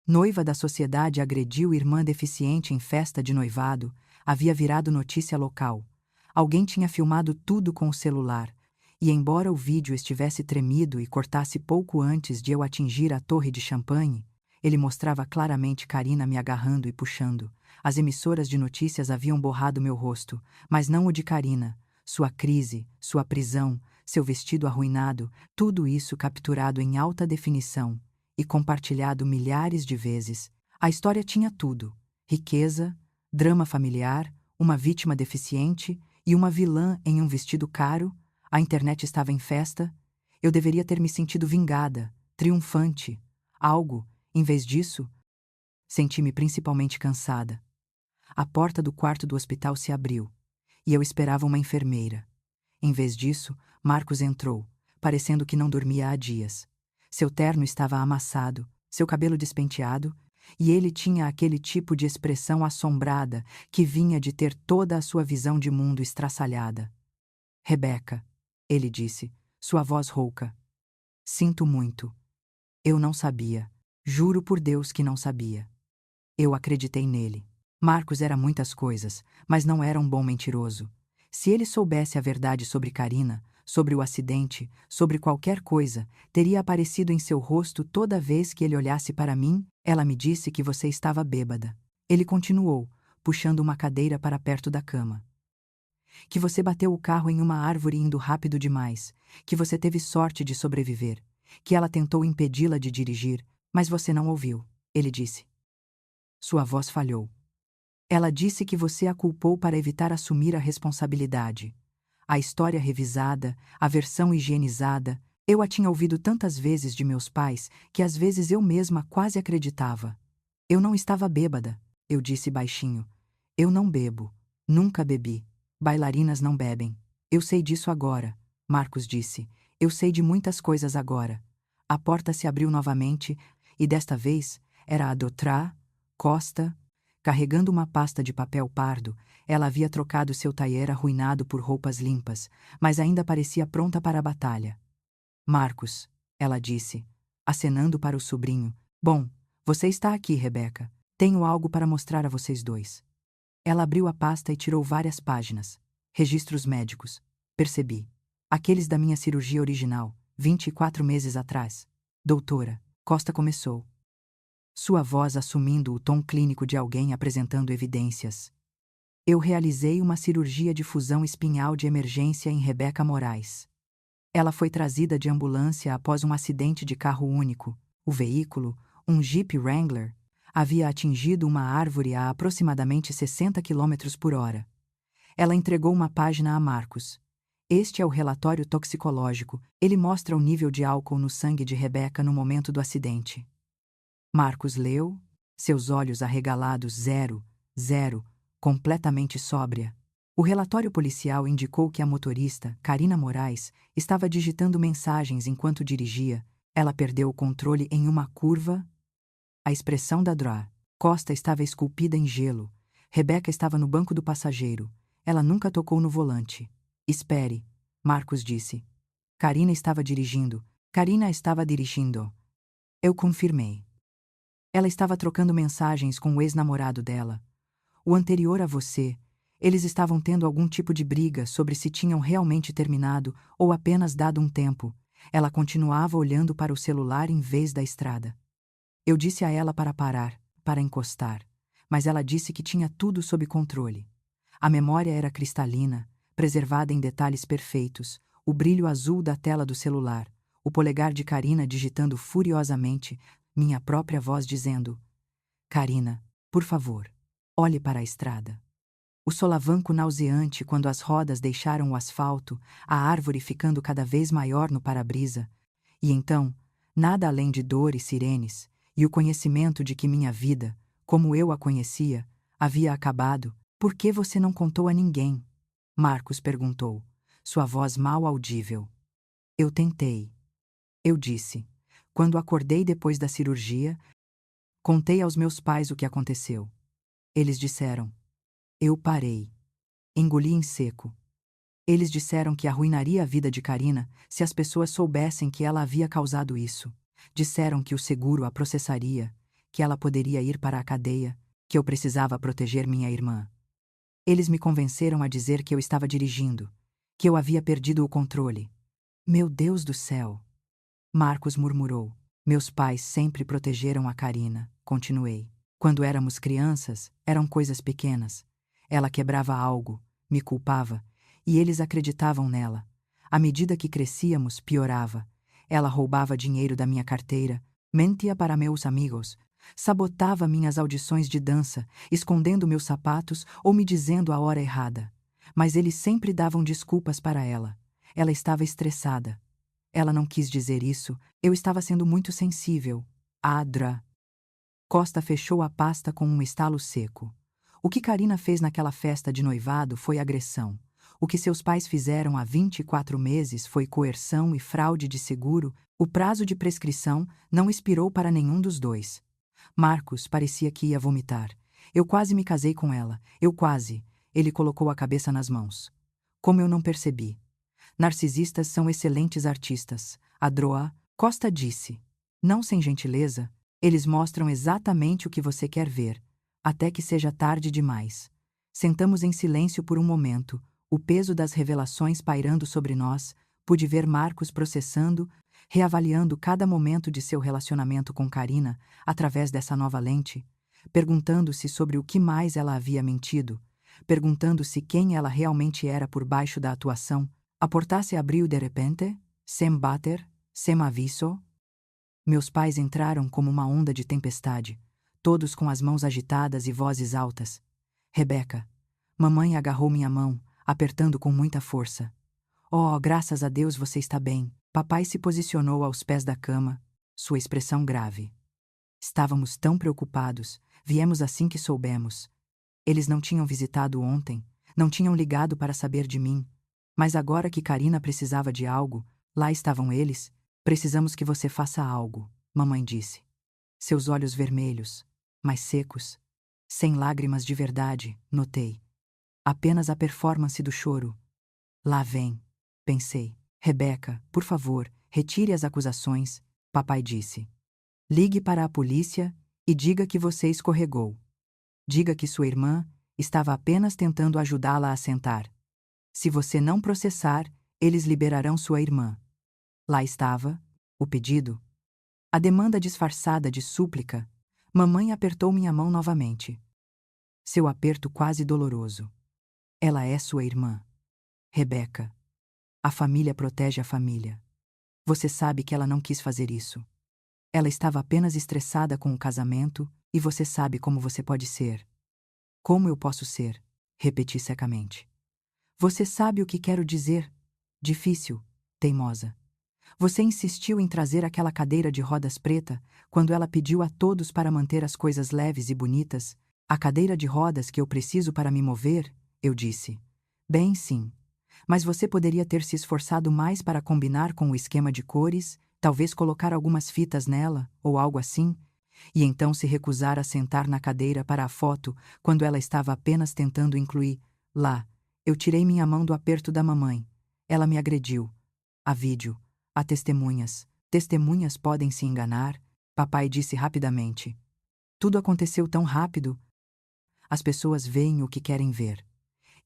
Noiva da sociedade agrediu irmã deficiente em festa de noivado, havia virado notícia local. Alguém tinha filmado tudo com o celular, e embora o vídeo estivesse tremido e cortasse pouco antes de eu atingir a torre de champanhe, ele mostrava claramente Karina me agarrando e puxando. As emissoras de notícias haviam borrado meu rosto, mas não o de Karina. Sua crise, sua prisão, seu vestido arruinado, tudo isso capturado em alta definição e compartilhado milhares de vezes. A história tinha tudo: riqueza, drama familiar, uma vítima deficiente e uma vilã em um vestido caro. A internet estava em festa. Eu deveria ter me sentido vingada, triunfante. Algo, em vez disso, senti-me principalmente cansada. A porta do quarto do hospital se abriu, e eu esperava uma enfermeira. Em vez disso, Marcos entrou, parecendo que não dormia há dias. Seu terno estava amassado, seu cabelo despenteado, e ele tinha aquele tipo de expressão assombrada que vinha de ter toda a sua visão de mundo estraçalhada. Rebeca, ele disse, sua voz rouca. Sinto muito. Eu não sabia. Juro por Deus que não sabia. Eu acreditei nele. Marcos era muitas coisas, mas não era um bom mentiroso. Se ele soubesse a verdade sobre Karina, sobre o acidente, sobre qualquer coisa, teria aparecido em seu rosto toda vez que ele olhasse para mim. Ela me disse que você estava bêbada. Ele continuou, puxando uma cadeira para perto da cama. Que você bateu o carro em uma árvore indo rápido demais, que você teve sorte de sobreviver, que ela tentou impedi-la de dirigir, mas você não ouviu, ele disse. Sua voz falhou. Ela disse que você a culpou para evitar assumir a responsabilidade. A história revisada, a versão higienizada, eu a tinha ouvido tantas vezes de meus pais que às vezes eu mesma quase acreditava. Eu não estava bêbada, eu disse baixinho. Eu não bebo. Nunca bebi. Bailarinas não bebem. Eu sei disso agora, Marcos disse. Eu sei de muitas coisas agora. A porta se abriu novamente e desta vez era a Adra Costa. Carregando uma pasta de papel pardo, ela havia trocado seu tailleur arruinado por roupas limpas, mas ainda parecia pronta para a batalha. Marcos, ela disse, acenando para o sobrinho. Bom, você está aqui, Rebeca. Tenho algo para mostrar a vocês dois. Ela abriu a pasta e tirou várias páginas. Registros médicos. Percebi. Aqueles da minha cirurgia original, 24 meses atrás. Doutora, Costa começou. Sua voz assumindo o tom clínico de alguém apresentando evidências. Eu realizei uma cirurgia de fusão espinhal de emergência em Rebeca Moraes. Ela foi trazida de ambulância após um acidente de carro único. O veículo, um Jeep Wrangler, havia atingido uma árvore a aproximadamente 60 km por hora. Ela entregou uma página a Marcos. Este é o relatório toxicológico. Ele mostra o nível de álcool no sangue de Rebeca no momento do acidente. Marcos leu, seus olhos arregalados 0, completamente sóbria. O relatório policial indicou que a motorista, Karina Moraes, estava digitando mensagens enquanto dirigia. Ela perdeu o controle em uma curva. A expressão da Adra Costa estava esculpida em gelo. Rebeca estava no banco do passageiro. Ela nunca tocou no volante. Espere, Marcos disse. Karina estava dirigindo. Karina estava dirigindo. Eu confirmei. Ela estava trocando mensagens com o ex-namorado dela. O anterior a você. Eles estavam tendo algum tipo de briga sobre se tinham realmente terminado ou apenas dado um tempo. Ela continuava olhando para o celular em vez da estrada. Eu disse a ela para parar, para encostar, mas ela disse que tinha tudo sob controle. A memória era cristalina, preservada em detalhes perfeitos, o brilho azul da tela do celular, o polegar de Karina digitando furiosamente, minha própria voz dizendo: Karina, por favor, olhe para a estrada. O solavanco nauseante quando as rodas deixaram o asfalto, a árvore ficando cada vez maior no para-brisa. E então, nada além de dor e sirenes, e o conhecimento de que minha vida, como eu a conhecia, havia acabado. Por que você não contou a ninguém? Marcos perguntou, sua voz mal audível. Eu tentei. Eu disse. Quando acordei depois da cirurgia, contei aos meus pais o que aconteceu. Eles disseram. Eu parei. Engoli em seco. Eles disseram que arruinaria a vida de Karina se as pessoas soubessem que ela havia causado isso. Disseram que o seguro a processaria, que ela poderia ir para a cadeia, que eu precisava proteger minha irmã. Eles me convenceram a dizer que eu estava dirigindo, que eu havia perdido o controle. Meu Deus do céu! Marcos murmurou. Meus pais sempre protegeram a Karina, continuei. Quando éramos crianças, eram coisas pequenas. Ela quebrava algo, me culpava, e eles acreditavam nela. À medida que crescíamos, piorava. Ela roubava dinheiro da minha carteira, mentia para meus amigos, sabotava minhas audições de dança, escondendo meus sapatos ou me dizendo a hora errada. Mas eles sempre davam desculpas para ela. Ela estava estressada. Ela não quis dizer isso, eu estava sendo muito sensível. Adra. Costa fechou a pasta com um estalo seco. O que Karina fez naquela festa de noivado foi agressão. O que seus pais fizeram há 24 meses foi coerção e fraude de seguro. O prazo de prescrição não expirou para nenhum dos dois. Marcos parecia que ia vomitar. Eu quase me casei com ela. Eu quase. Ele colocou a cabeça nas mãos. Como eu não percebi. Narcisistas são excelentes artistas. Adroa, Costa disse. Não sem gentileza, eles mostram exatamente o que você quer ver, até que seja tarde demais. Sentamos em silêncio por um momento, o peso das revelações pairando sobre nós. Pude ver Marcos processando, reavaliando cada momento de seu relacionamento com Karina através dessa nova lente, perguntando-se sobre o que mais ela havia mentido, perguntando-se quem ela realmente era por baixo da atuação. A porta se abriu de repente, sem bater, sem aviso. Meus pais entraram como uma onda de tempestade, todos com as mãos agitadas e vozes altas. Rebeca. Mamãe agarrou minha mão, apertando com muita força. Oh, graças a Deus você está bem. Papai se posicionou aos pés da cama, sua expressão grave. Estávamos tão preocupados, viemos assim que soubemos. Eles não tinham visitado ontem, não tinham ligado para saber de mim. Mas agora que Karina precisava de algo, lá estavam eles. Precisamos que você faça algo, mamãe disse. Seus olhos vermelhos, mas secos, sem lágrimas de verdade, notei. Apenas a performance do choro. Lá vem, pensei. Rebeca, por favor, retire as acusações, papai disse. Ligue para a polícia e diga que você escorregou. Diga que sua irmã estava apenas tentando ajudá-la a sentar. Se você não processar, eles liberarão sua irmã. Lá estava, o pedido. A demanda disfarçada de súplica. Mamãe apertou minha mão novamente. Seu aperto quase doloroso. Ela é sua irmã. Rebeca. A família protege a família. Você sabe que ela não quis fazer isso. Ela estava apenas estressada com o casamento, e você sabe como você pode ser. Como eu posso ser? Repeti secamente. Você sabe o que quero dizer? Difícil, teimosa. Você insistiu em trazer aquela cadeira de rodas preta quando ela pediu a todos para manter as coisas leves e bonitas. A cadeira de rodas que eu preciso para me mover, eu disse. Bem, sim. Mas você poderia ter se esforçado mais para combinar com o esquema de cores, talvez colocar algumas fitas nela, ou algo assim, e então se recusar a sentar na cadeira para a foto quando ela estava apenas tentando incluir. Lá, eu tirei minha mão do aperto da mamãe. Ela me agrediu. Há vídeo. Há testemunhas. Testemunhas podem se enganar, papai disse rapidamente. Tudo aconteceu tão rápido. As pessoas veem o que querem ver.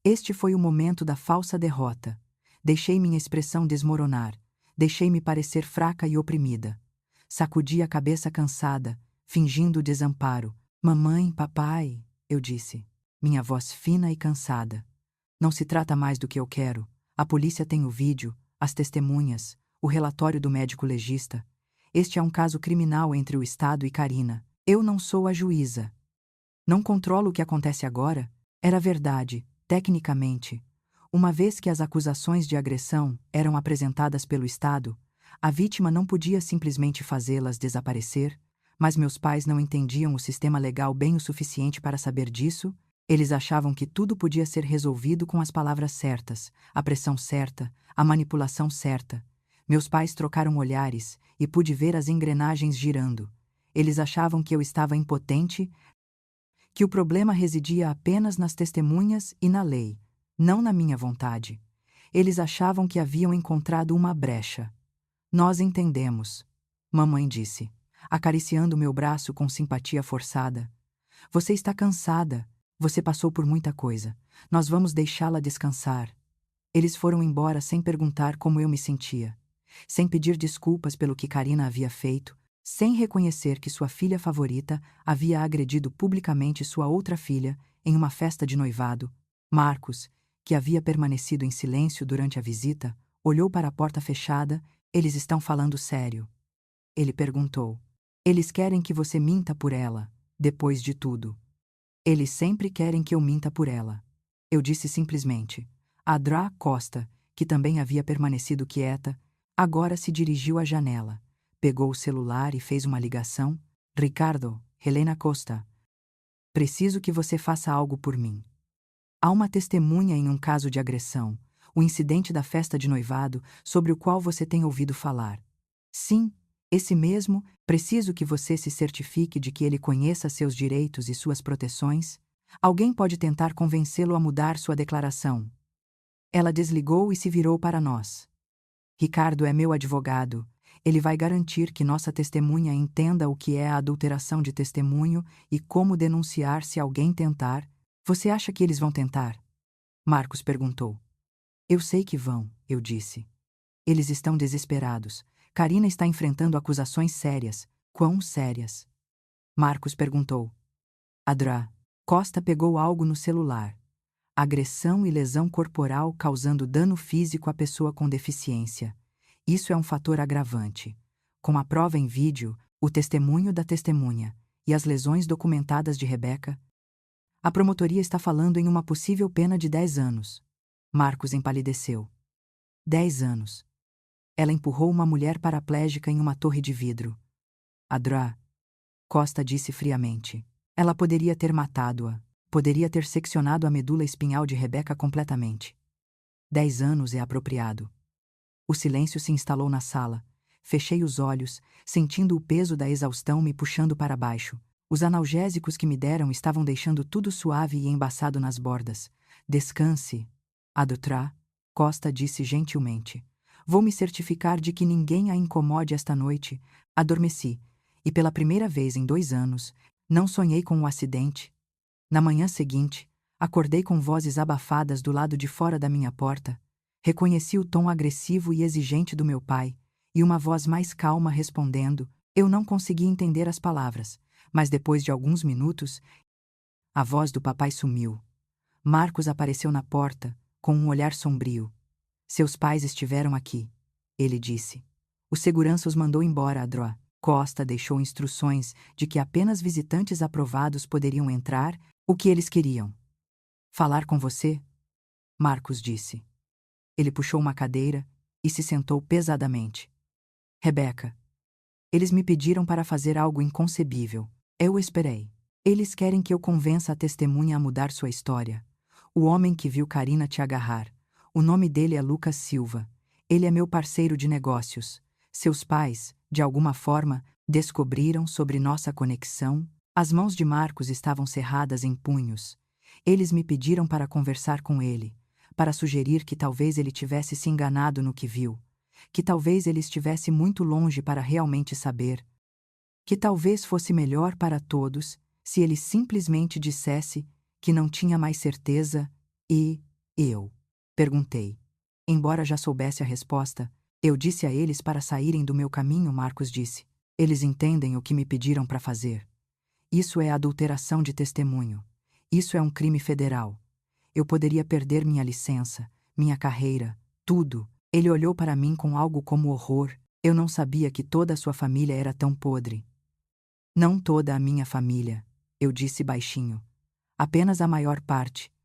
Este foi o momento da falsa derrota. Deixei minha expressão desmoronar. Deixei-me parecer fraca e oprimida. Sacudi a cabeça cansada, fingindo desamparo. Mamãe, papai, eu disse. Minha voz fina e cansada. Não se trata mais do que eu quero. A polícia tem o vídeo, as testemunhas, o relatório do médico legista. Este é um caso criminal entre o Estado e Karina. Eu não sou a juíza. Não controlo o que acontece agora. Era verdade, tecnicamente. Uma vez que as acusações de agressão eram apresentadas pelo Estado, a vítima não podia simplesmente fazê-las desaparecer, mas meus pais não entendiam o sistema legal bem o suficiente para saber disso. Eles achavam que tudo podia ser resolvido com as palavras certas, a pressão certa, a manipulação certa. Meus pais trocaram olhares e pude ver as engrenagens girando. Eles achavam que eu estava impotente, que o problema residia apenas nas testemunhas e na lei, não na minha vontade. Eles achavam que haviam encontrado uma brecha. Nós entendemos, mamãe disse, acariciando meu braço com simpatia forçada. Você está cansada. Você passou por muita coisa. Nós vamos deixá-la descansar. Eles foram embora sem perguntar como eu me sentia, sem pedir desculpas pelo que Karina havia feito, sem reconhecer que sua filha favorita havia agredido publicamente sua outra filha em uma festa de noivado. Marcos, que havia permanecido em silêncio durante a visita, olhou para a porta fechada. Eles estão falando sério. Ele perguntou. Eles querem que você minta por ela, depois de tudo. Eles sempre querem que eu minta por ela. Eu disse simplesmente. A Dra Costa, que também havia permanecido quieta, agora se dirigiu à janela, pegou o celular e fez uma ligação. Ricardo, Helena Costa. Preciso que você faça algo por mim. Há uma testemunha em um caso de agressão, o incidente da festa de noivado, sobre o qual você tem ouvido falar. Sim, esse mesmo. Preciso que você se certifique de que ele conheça seus direitos e suas proteções. Alguém pode tentar convencê-lo a mudar sua declaração. Ela desligou e se virou para nós. Ricardo é meu advogado. Ele vai garantir que nossa testemunha entenda o que é a adulteração de testemunho e como denunciar se alguém tentar. Você acha que eles vão tentar? Marcos perguntou. Eu sei que vão, eu disse. Eles estão desesperados. Karina está enfrentando acusações sérias. Quão sérias? Marcos perguntou. A Dra Costa pegou algo no celular. Agressão e lesão corporal causando dano físico à pessoa com deficiência. Isso é um fator agravante. Com a prova em vídeo, o testemunho da testemunha e as lesões documentadas de Rebeca, a promotoria está falando em uma possível pena de 10 anos. Marcos empalideceu. 10 anos. Ela empurrou uma mulher paraplégica em uma torre de vidro. A Dra Costa disse friamente. Ela poderia ter matado-a. Poderia ter seccionado a medula espinhal de Rebeca completamente. 10 anos é apropriado. O silêncio se instalou na sala. Fechei os olhos, sentindo o peso da exaustão me puxando para baixo. Os analgésicos que me deram estavam deixando tudo suave e embaçado nas bordas. Descanse. A Dra Costa disse gentilmente. Vou me certificar de que ninguém a incomode esta noite. Adormeci, e pela primeira vez em 2 anos, não sonhei com o acidente. Na manhã seguinte, acordei com vozes abafadas do lado de fora da minha porta. Reconheci o tom agressivo e exigente do meu pai, e uma voz mais calma respondendo. Eu não consegui entender as palavras, mas depois de alguns minutos, a voz do papai sumiu. Marcos apareceu na porta, com um olhar sombrio. Seus pais estiveram aqui, ele disse. O segurança os mandou embora. A Dra Costa deixou instruções de que apenas visitantes aprovados poderiam entrar. O que eles queriam? Falar com você? Marcos disse. Ele puxou uma cadeira e se sentou pesadamente. Rebeca. Eles me pediram para fazer algo inconcebível. Eu esperei. Eles querem que eu convença a testemunha a mudar sua história. O homem que viu Karina te agarrar. O nome dele é Lucas Silva. Ele é meu parceiro de negócios. Seus pais, de alguma forma, descobriram sobre nossa conexão. As mãos de Marcos estavam cerradas em punhos. Eles me pediram para conversar com ele, para sugerir que talvez ele tivesse se enganado no que viu, que talvez ele estivesse muito longe para realmente saber, que talvez fosse melhor para todos se ele simplesmente dissesse que não tinha mais certeza. E eu perguntei. Embora já soubesse a resposta, eu disse a eles para saírem do meu caminho. Marcos disse. Eles entendem o que me pediram para fazer. Isso é adulteração de testemunho. Isso é um crime federal. Eu poderia perder minha licença, minha carreira, tudo. Ele olhou para mim com algo como horror. Eu não sabia que toda a sua família era tão podre. Não toda a minha família, eu disse baixinho. Apenas a maior parte.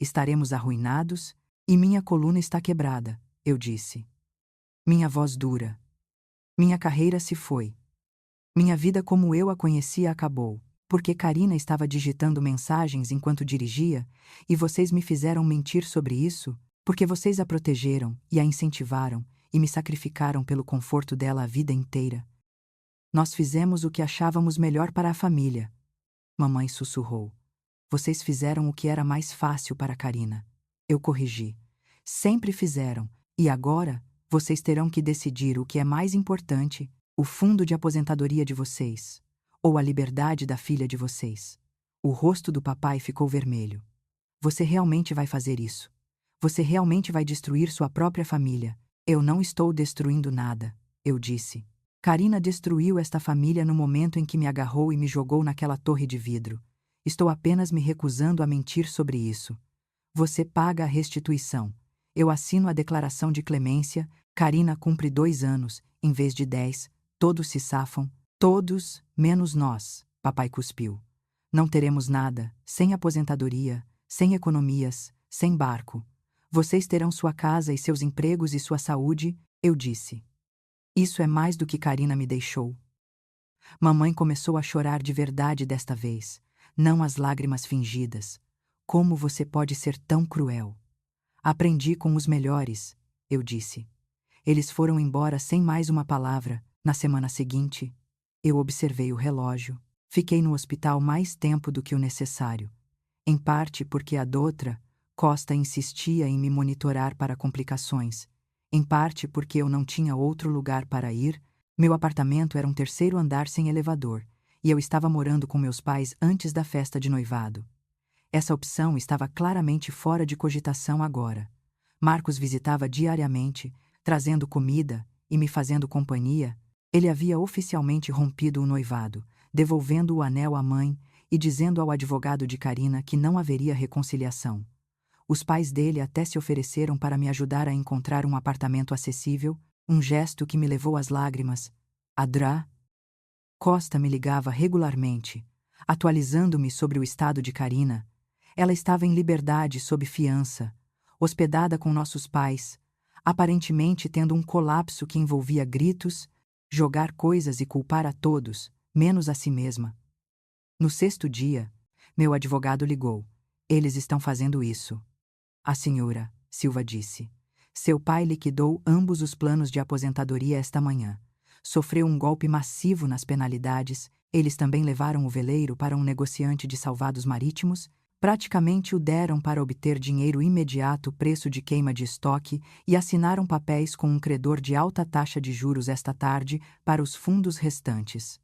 Estaremos arruinados e minha coluna está quebrada, eu disse. Minha voz dura. Minha carreira se foi. Minha vida como eu a conhecia acabou, porque Karina estava digitando mensagens enquanto dirigia, e vocês me fizeram mentir sobre isso, porque vocês a protegeram e a incentivaram e me sacrificaram pelo conforto dela a vida inteira. Nós fizemos o que achávamos melhor para a família. Mamãe sussurrou. Vocês fizeram o que era mais fácil para Karina. Eu corrigi. Sempre fizeram, e agora vocês terão que decidir o que é mais importante: o fundo de aposentadoria de vocês, ou a liberdade da filha de vocês. O rosto do papai ficou vermelho. Você realmente vai fazer isso? Você realmente vai destruir sua própria família? Eu não estou destruindo nada, eu disse. Karina destruiu esta família no momento em que me agarrou e me jogou naquela torre de vidro. Estou apenas me recusando a mentir sobre isso. Você paga a restituição. Eu assino a declaração de clemência. Karina cumpre 2 anos, em vez de 10. Todos se safam. Todos, menos nós, papai cuspiu. Não teremos nada, sem aposentadoria, sem economias, sem barco. Vocês terão sua casa e seus empregos e sua saúde, eu disse. Isso é mais do que Karina me deixou. Mamãe começou a chorar de verdade desta vez, não as lágrimas fingidas. Como você pode ser tão cruel? Aprendi com os melhores, eu disse. Eles foram embora sem mais uma palavra. Na semana seguinte, eu observei o relógio. Fiquei no hospital mais tempo do que o necessário. Em parte porque a doutora, Costa, insistia em me monitorar para complicações. Em parte porque eu não tinha outro lugar para ir. Meu apartamento era um 3º andar sem elevador, e eu estava morando com meus pais antes da festa de noivado. Essa opção estava claramente fora de cogitação agora. Marcos visitava diariamente, trazendo comida e me fazendo companhia. Ele havia oficialmente rompido o noivado, devolvendo o anel à mãe e dizendo ao advogado de Karina que não haveria reconciliação. Os pais dele até se ofereceram para me ajudar a encontrar um apartamento acessível, um gesto que me levou às lágrimas. Adra Costa me ligava regularmente, atualizando-me sobre o estado de Karina. Ela estava em liberdade sob fiança, hospedada com nossos pais, aparentemente tendo um colapso que envolvia gritos, jogar coisas e culpar a todos, menos a si mesma. No 6º dia, meu advogado ligou. Eles estão fazendo isso. A senhora, Silva disse. Seu pai liquidou ambos os planos de aposentadoria esta manhã. Sofreu um golpe massivo nas penalidades. Eles também levaram o veleiro para um negociante de salvados marítimos. Praticamente o deram para obter dinheiro imediato, preço de queima de estoque, e assinaram papéis com um credor de alta taxa de juros esta tarde para os fundos restantes.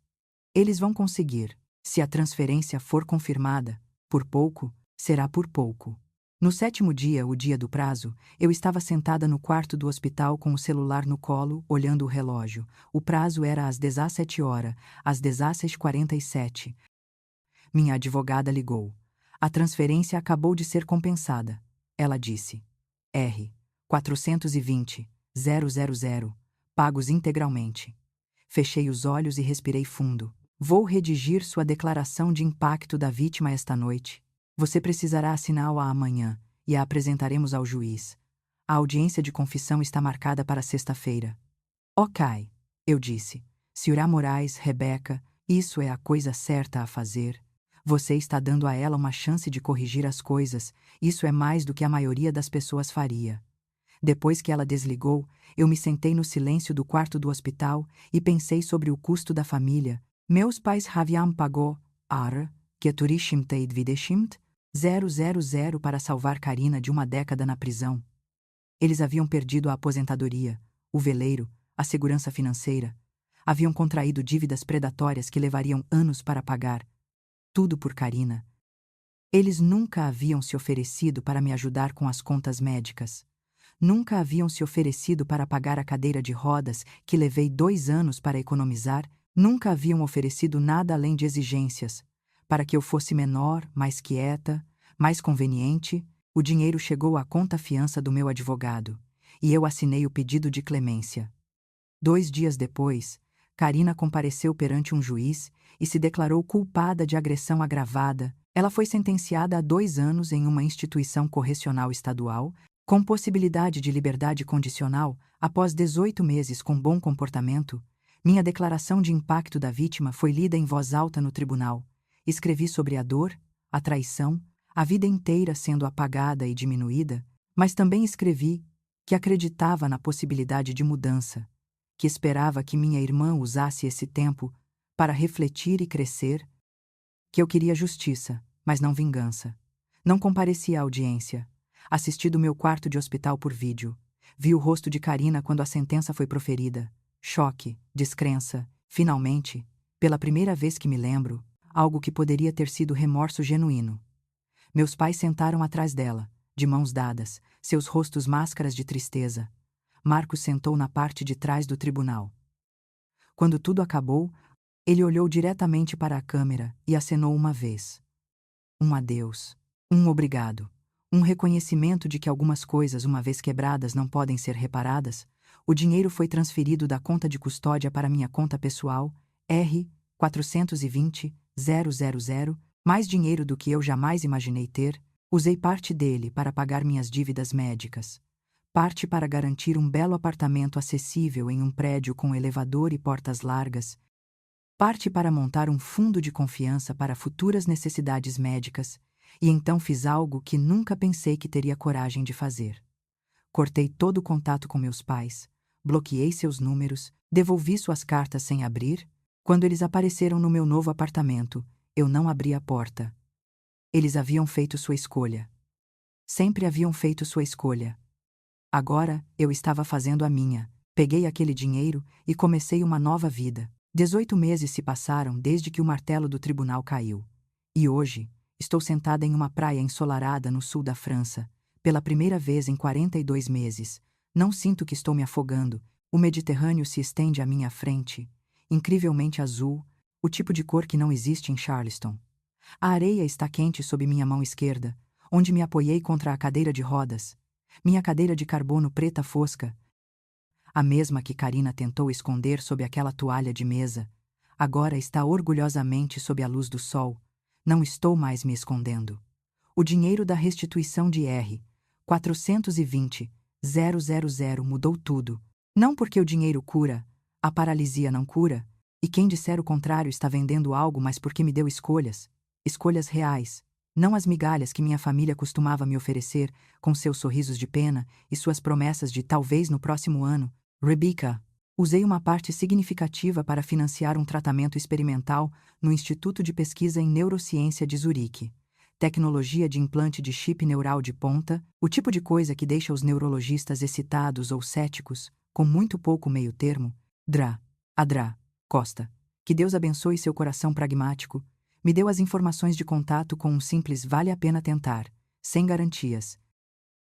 Eles vão conseguir. Se a transferência for confirmada, por pouco, será por pouco. No 7º dia, o dia do prazo, eu estava sentada no quarto do hospital com o celular no colo, olhando o relógio. O prazo era às 17 horas, às 16h47. Minha advogada ligou. A transferência acabou de ser compensada. Ela disse. R. 420.000, pagos integralmente. Fechei os olhos e respirei fundo. Vou redigir sua declaração de impacto da vítima esta noite. Você precisará assiná-la amanhã, e a apresentaremos ao juiz. A audiência de confissão está marcada para sexta-feira. Ok, eu disse. Sra. Moraes, Rebeca, isso é a coisa certa a fazer. Você está dando a ela uma chance de corrigir as coisas. Isso é mais do que a maioria das pessoas faria. Depois que ela desligou, eu me sentei no silêncio do quarto do hospital e pensei sobre o custo da família. Meus pais haviam pago, que turishimt videshimt, 000 para salvar Karina de uma década na prisão. Eles haviam perdido a aposentadoria, o veleiro, a segurança financeira. Haviam contraído dívidas predatórias que levariam anos para pagar. Tudo por Karina. Eles nunca haviam se oferecido para me ajudar com as contas médicas. Nunca haviam se oferecido para pagar a cadeira de rodas que levei 2 anos para economizar. Nunca haviam oferecido nada além de exigências. Para que eu fosse menor, mais quieta, mais conveniente, o dinheiro chegou à conta-fiança do meu advogado, e eu assinei o pedido de clemência. 2 dias depois, Karina compareceu perante um juiz e se declarou culpada de agressão agravada, Ela foi sentenciada a 2 anos em uma instituição correcional estadual, com possibilidade de liberdade condicional após 18 meses com bom comportamento. Minha declaração de impacto da vítima foi lida em voz alta no tribunal. Escrevi sobre a dor, a traição, a vida inteira sendo apagada e diminuída, mas também escrevi que acreditava na possibilidade de mudança, que esperava que minha irmã usasse esse tempo para refletir e crescer, que eu queria justiça, mas não vingança. Não compareci à audiência. Assisti do meu quarto de hospital por vídeo. Vi o rosto de Karina quando a sentença foi proferida. Choque, descrença, finalmente, pela primeira vez que me lembro, algo que poderia ter sido remorso genuíno. Meus pais sentaram atrás dela, de mãos dadas, seus rostos máscaras de tristeza. Marcos sentou na parte de trás do tribunal. Quando tudo acabou, ele olhou diretamente para a câmera e acenou uma vez. Um adeus. Um obrigado. Um reconhecimento de que algumas coisas, uma vez quebradas, não podem ser reparadas. O dinheiro foi transferido da conta de custódia para minha conta pessoal, R$420.000, mais dinheiro do que eu jamais imaginei ter. Usei parte dele para pagar minhas dívidas médicas. Parte para garantir um belo apartamento acessível em um prédio com elevador e portas largas. Parte para montar um fundo de confiança para futuras necessidades médicas, e então fiz algo que nunca pensei que teria coragem de fazer. Cortei todo o contato com meus pais, bloqueei seus números, devolvi suas cartas sem abrir. Quando eles apareceram no meu novo apartamento, eu não abri a porta. Eles haviam feito sua escolha. Sempre haviam feito sua escolha. Agora, eu estava fazendo a minha. Peguei aquele dinheiro e comecei uma nova vida. 18 meses se passaram desde que o martelo do tribunal caiu. E hoje, estou sentada em uma praia ensolarada no sul da França. Pela primeira vez em 42 meses. Não sinto que estou me afogando. O Mediterrâneo se estende à minha frente. Incrivelmente azul, o tipo de cor que não existe em Charleston. A areia está quente sob minha mão esquerda, onde me apoiei contra a cadeira de rodas. Minha cadeira de carbono preta fosca. A mesma que Karina tentou esconder sob aquela toalha de mesa, agora está orgulhosamente sob a luz do sol. Não estou mais me escondendo. O dinheiro da restituição de R$420.000 mudou tudo. Não porque o dinheiro cura, a paralisia não cura, e quem disser o contrário está vendendo algo, mas porque me deu escolhas. Escolhas reais. Não as migalhas que minha família costumava me oferecer, com seus sorrisos de pena e suas promessas de talvez no próximo ano. Rebecca, usei uma parte significativa para financiar um tratamento experimental no Instituto de Pesquisa em Neurociência de Zurique. Tecnologia de implante de chip neural de ponta, o tipo de coisa que deixa os neurologistas excitados ou céticos, com muito pouco meio termo. Adra Costa. Que Deus abençoe seu coração pragmático. Me deu as informações de contato com um simples vale a pena tentar, sem garantias.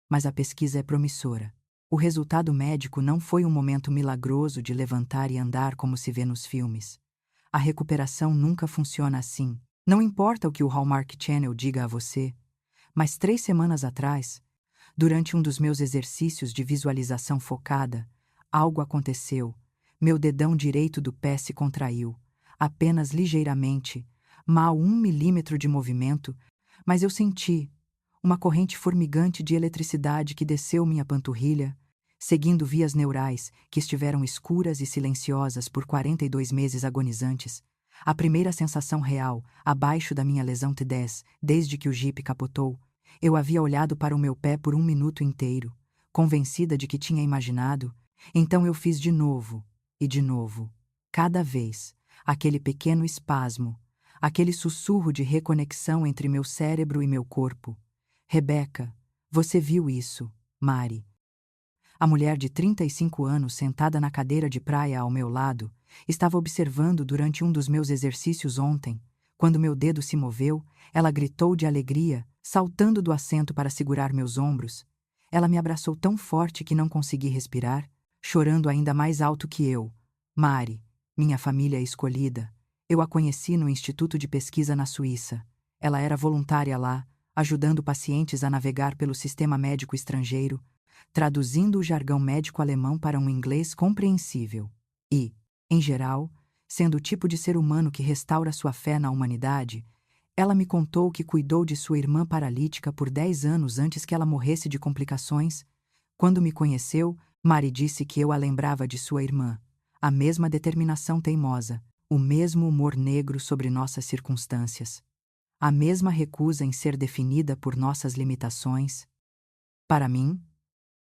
Mas a pesquisa é promissora. O resultado médico não foi um momento milagroso de levantar e andar como se vê nos filmes. A recuperação nunca funciona assim. Não importa o que o Hallmark Channel diga a você. Mas 3 semanas atrás, durante um dos meus exercícios de visualização focada, algo aconteceu. Meu dedão direito do pé se contraiu, apenas ligeiramente, mal 1 milímetro de movimento, mas eu senti uma corrente formigante de eletricidade que desceu minha panturrilha, seguindo vias neurais que estiveram escuras e silenciosas por 42 meses agonizantes. A primeira sensação real, abaixo da minha lesão T10, desde que o Jeep capotou. Eu havia olhado para o meu pé por 1 minuto inteiro, convencida de que tinha imaginado. Então eu fiz de novo, e de novo. Cada vez, aquele pequeno espasmo, aquele sussurro de reconexão entre meu cérebro e meu corpo. Rebecca, você viu isso, Mari. A mulher de 35 anos sentada na cadeira de praia ao meu lado, estava observando durante um dos meus exercícios ontem. Quando meu dedo se moveu, ela gritou de alegria, saltando do assento para segurar meus ombros. Ela me abraçou tão forte que não consegui respirar, chorando ainda mais alto que eu. Mari, minha família escolhida. Eu a conheci no Instituto de Pesquisa na Suíça. Ela era voluntária lá, ajudando pacientes a navegar pelo sistema médico estrangeiro, traduzindo o jargão médico alemão para um inglês compreensível. E, em geral, sendo o tipo de ser humano que restaura sua fé na humanidade, Ela me contou que cuidou de sua irmã paralítica por 10 anos antes que ela morresse de complicações. Quando me conheceu, Mari disse que eu a lembrava de sua irmã. A mesma determinação teimosa, o mesmo humor negro sobre nossas circunstâncias, a mesma recusa em ser definida por nossas limitações. Para mim,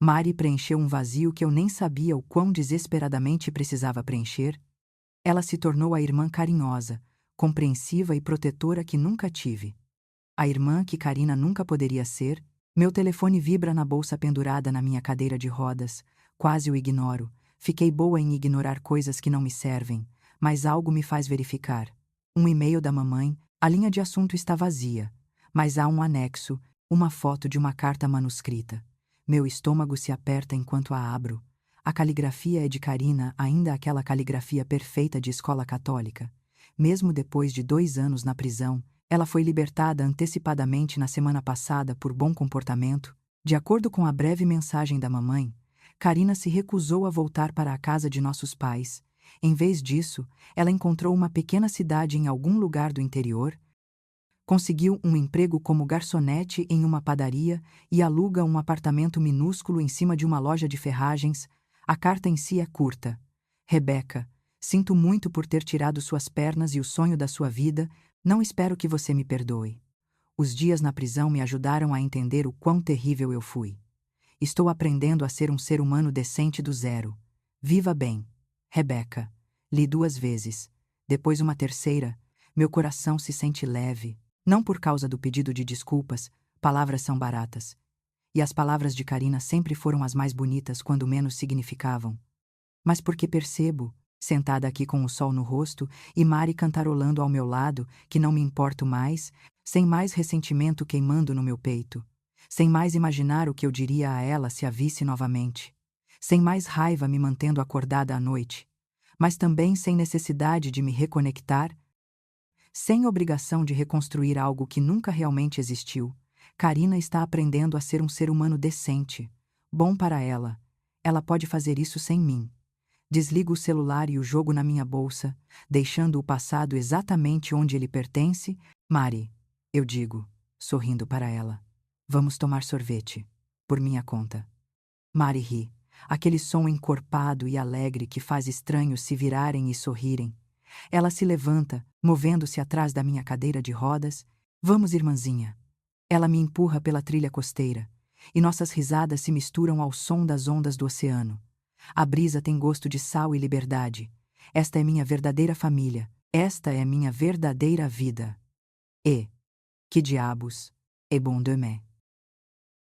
Mari preencheu um vazio que eu nem sabia o quão desesperadamente precisava preencher. Ela se tornou a irmã carinhosa, compreensiva e protetora que nunca tive. A irmã que Karina nunca poderia ser. Meu telefone vibra na bolsa pendurada na minha cadeira de rodas. Quase o ignoro. Fiquei boa em ignorar coisas que não me servem, mas algo me faz verificar. Um e-mail da mamãe, a linha de assunto está vazia, mas há um anexo, uma foto de uma carta manuscrita. Meu estômago se aperta enquanto a abro. A caligrafia é de Karina, ainda aquela caligrafia perfeita de escola católica. Mesmo depois de 2 anos na prisão, ela foi libertada antecipadamente na semana passada por bom comportamento. De acordo com a breve mensagem da mamãe, Karina se recusou a voltar para a casa de nossos pais. Em vez disso, ela encontrou uma pequena cidade em algum lugar do interior, conseguiu um emprego como garçonete em uma padaria e aluga um apartamento minúsculo em cima de uma loja de ferragens. A carta em si é curta. Rebeca, sinto muito por ter tirado suas pernas e o sonho da sua vida. Não espero que você me perdoe. Os dias na prisão me ajudaram a entender o quão terrível eu fui. Estou aprendendo a ser um ser humano decente do zero. Viva bem. Rebeca. Li 2 vezes. Depois uma terceira. Meu coração se sente leve. Não por causa do pedido de desculpas, palavras são baratas. E as palavras de Karina sempre foram as mais bonitas quando menos significavam. Mas porque percebo, sentada aqui com o sol no rosto e Mari cantarolando ao meu lado, que não me importo mais, sem mais ressentimento queimando no meu peito, sem mais imaginar o que eu diria a ela se a visse novamente, sem mais raiva me mantendo acordada à noite, mas também sem necessidade de me reconectar, sem obrigação de reconstruir algo que nunca realmente existiu. Karina está aprendendo a ser um ser humano decente, bom para ela. Ela pode fazer isso sem mim. Desligo o celular e o jogo na minha bolsa, deixando o passado exatamente onde ele pertence. Mari, eu digo, sorrindo para ela. Vamos tomar sorvete. Por minha conta. Mari ri. Aquele som encorpado e alegre que faz estranhos se virarem e sorrirem. Ela se levanta, movendo-se atrás da minha cadeira de rodas. Vamos, irmãzinha. Ela me empurra pela trilha costeira, e nossas risadas se misturam ao som das ondas do oceano. A brisa tem gosto de sal e liberdade. Esta é minha verdadeira família. Esta é minha verdadeira vida. E, que diabos, é bon demain.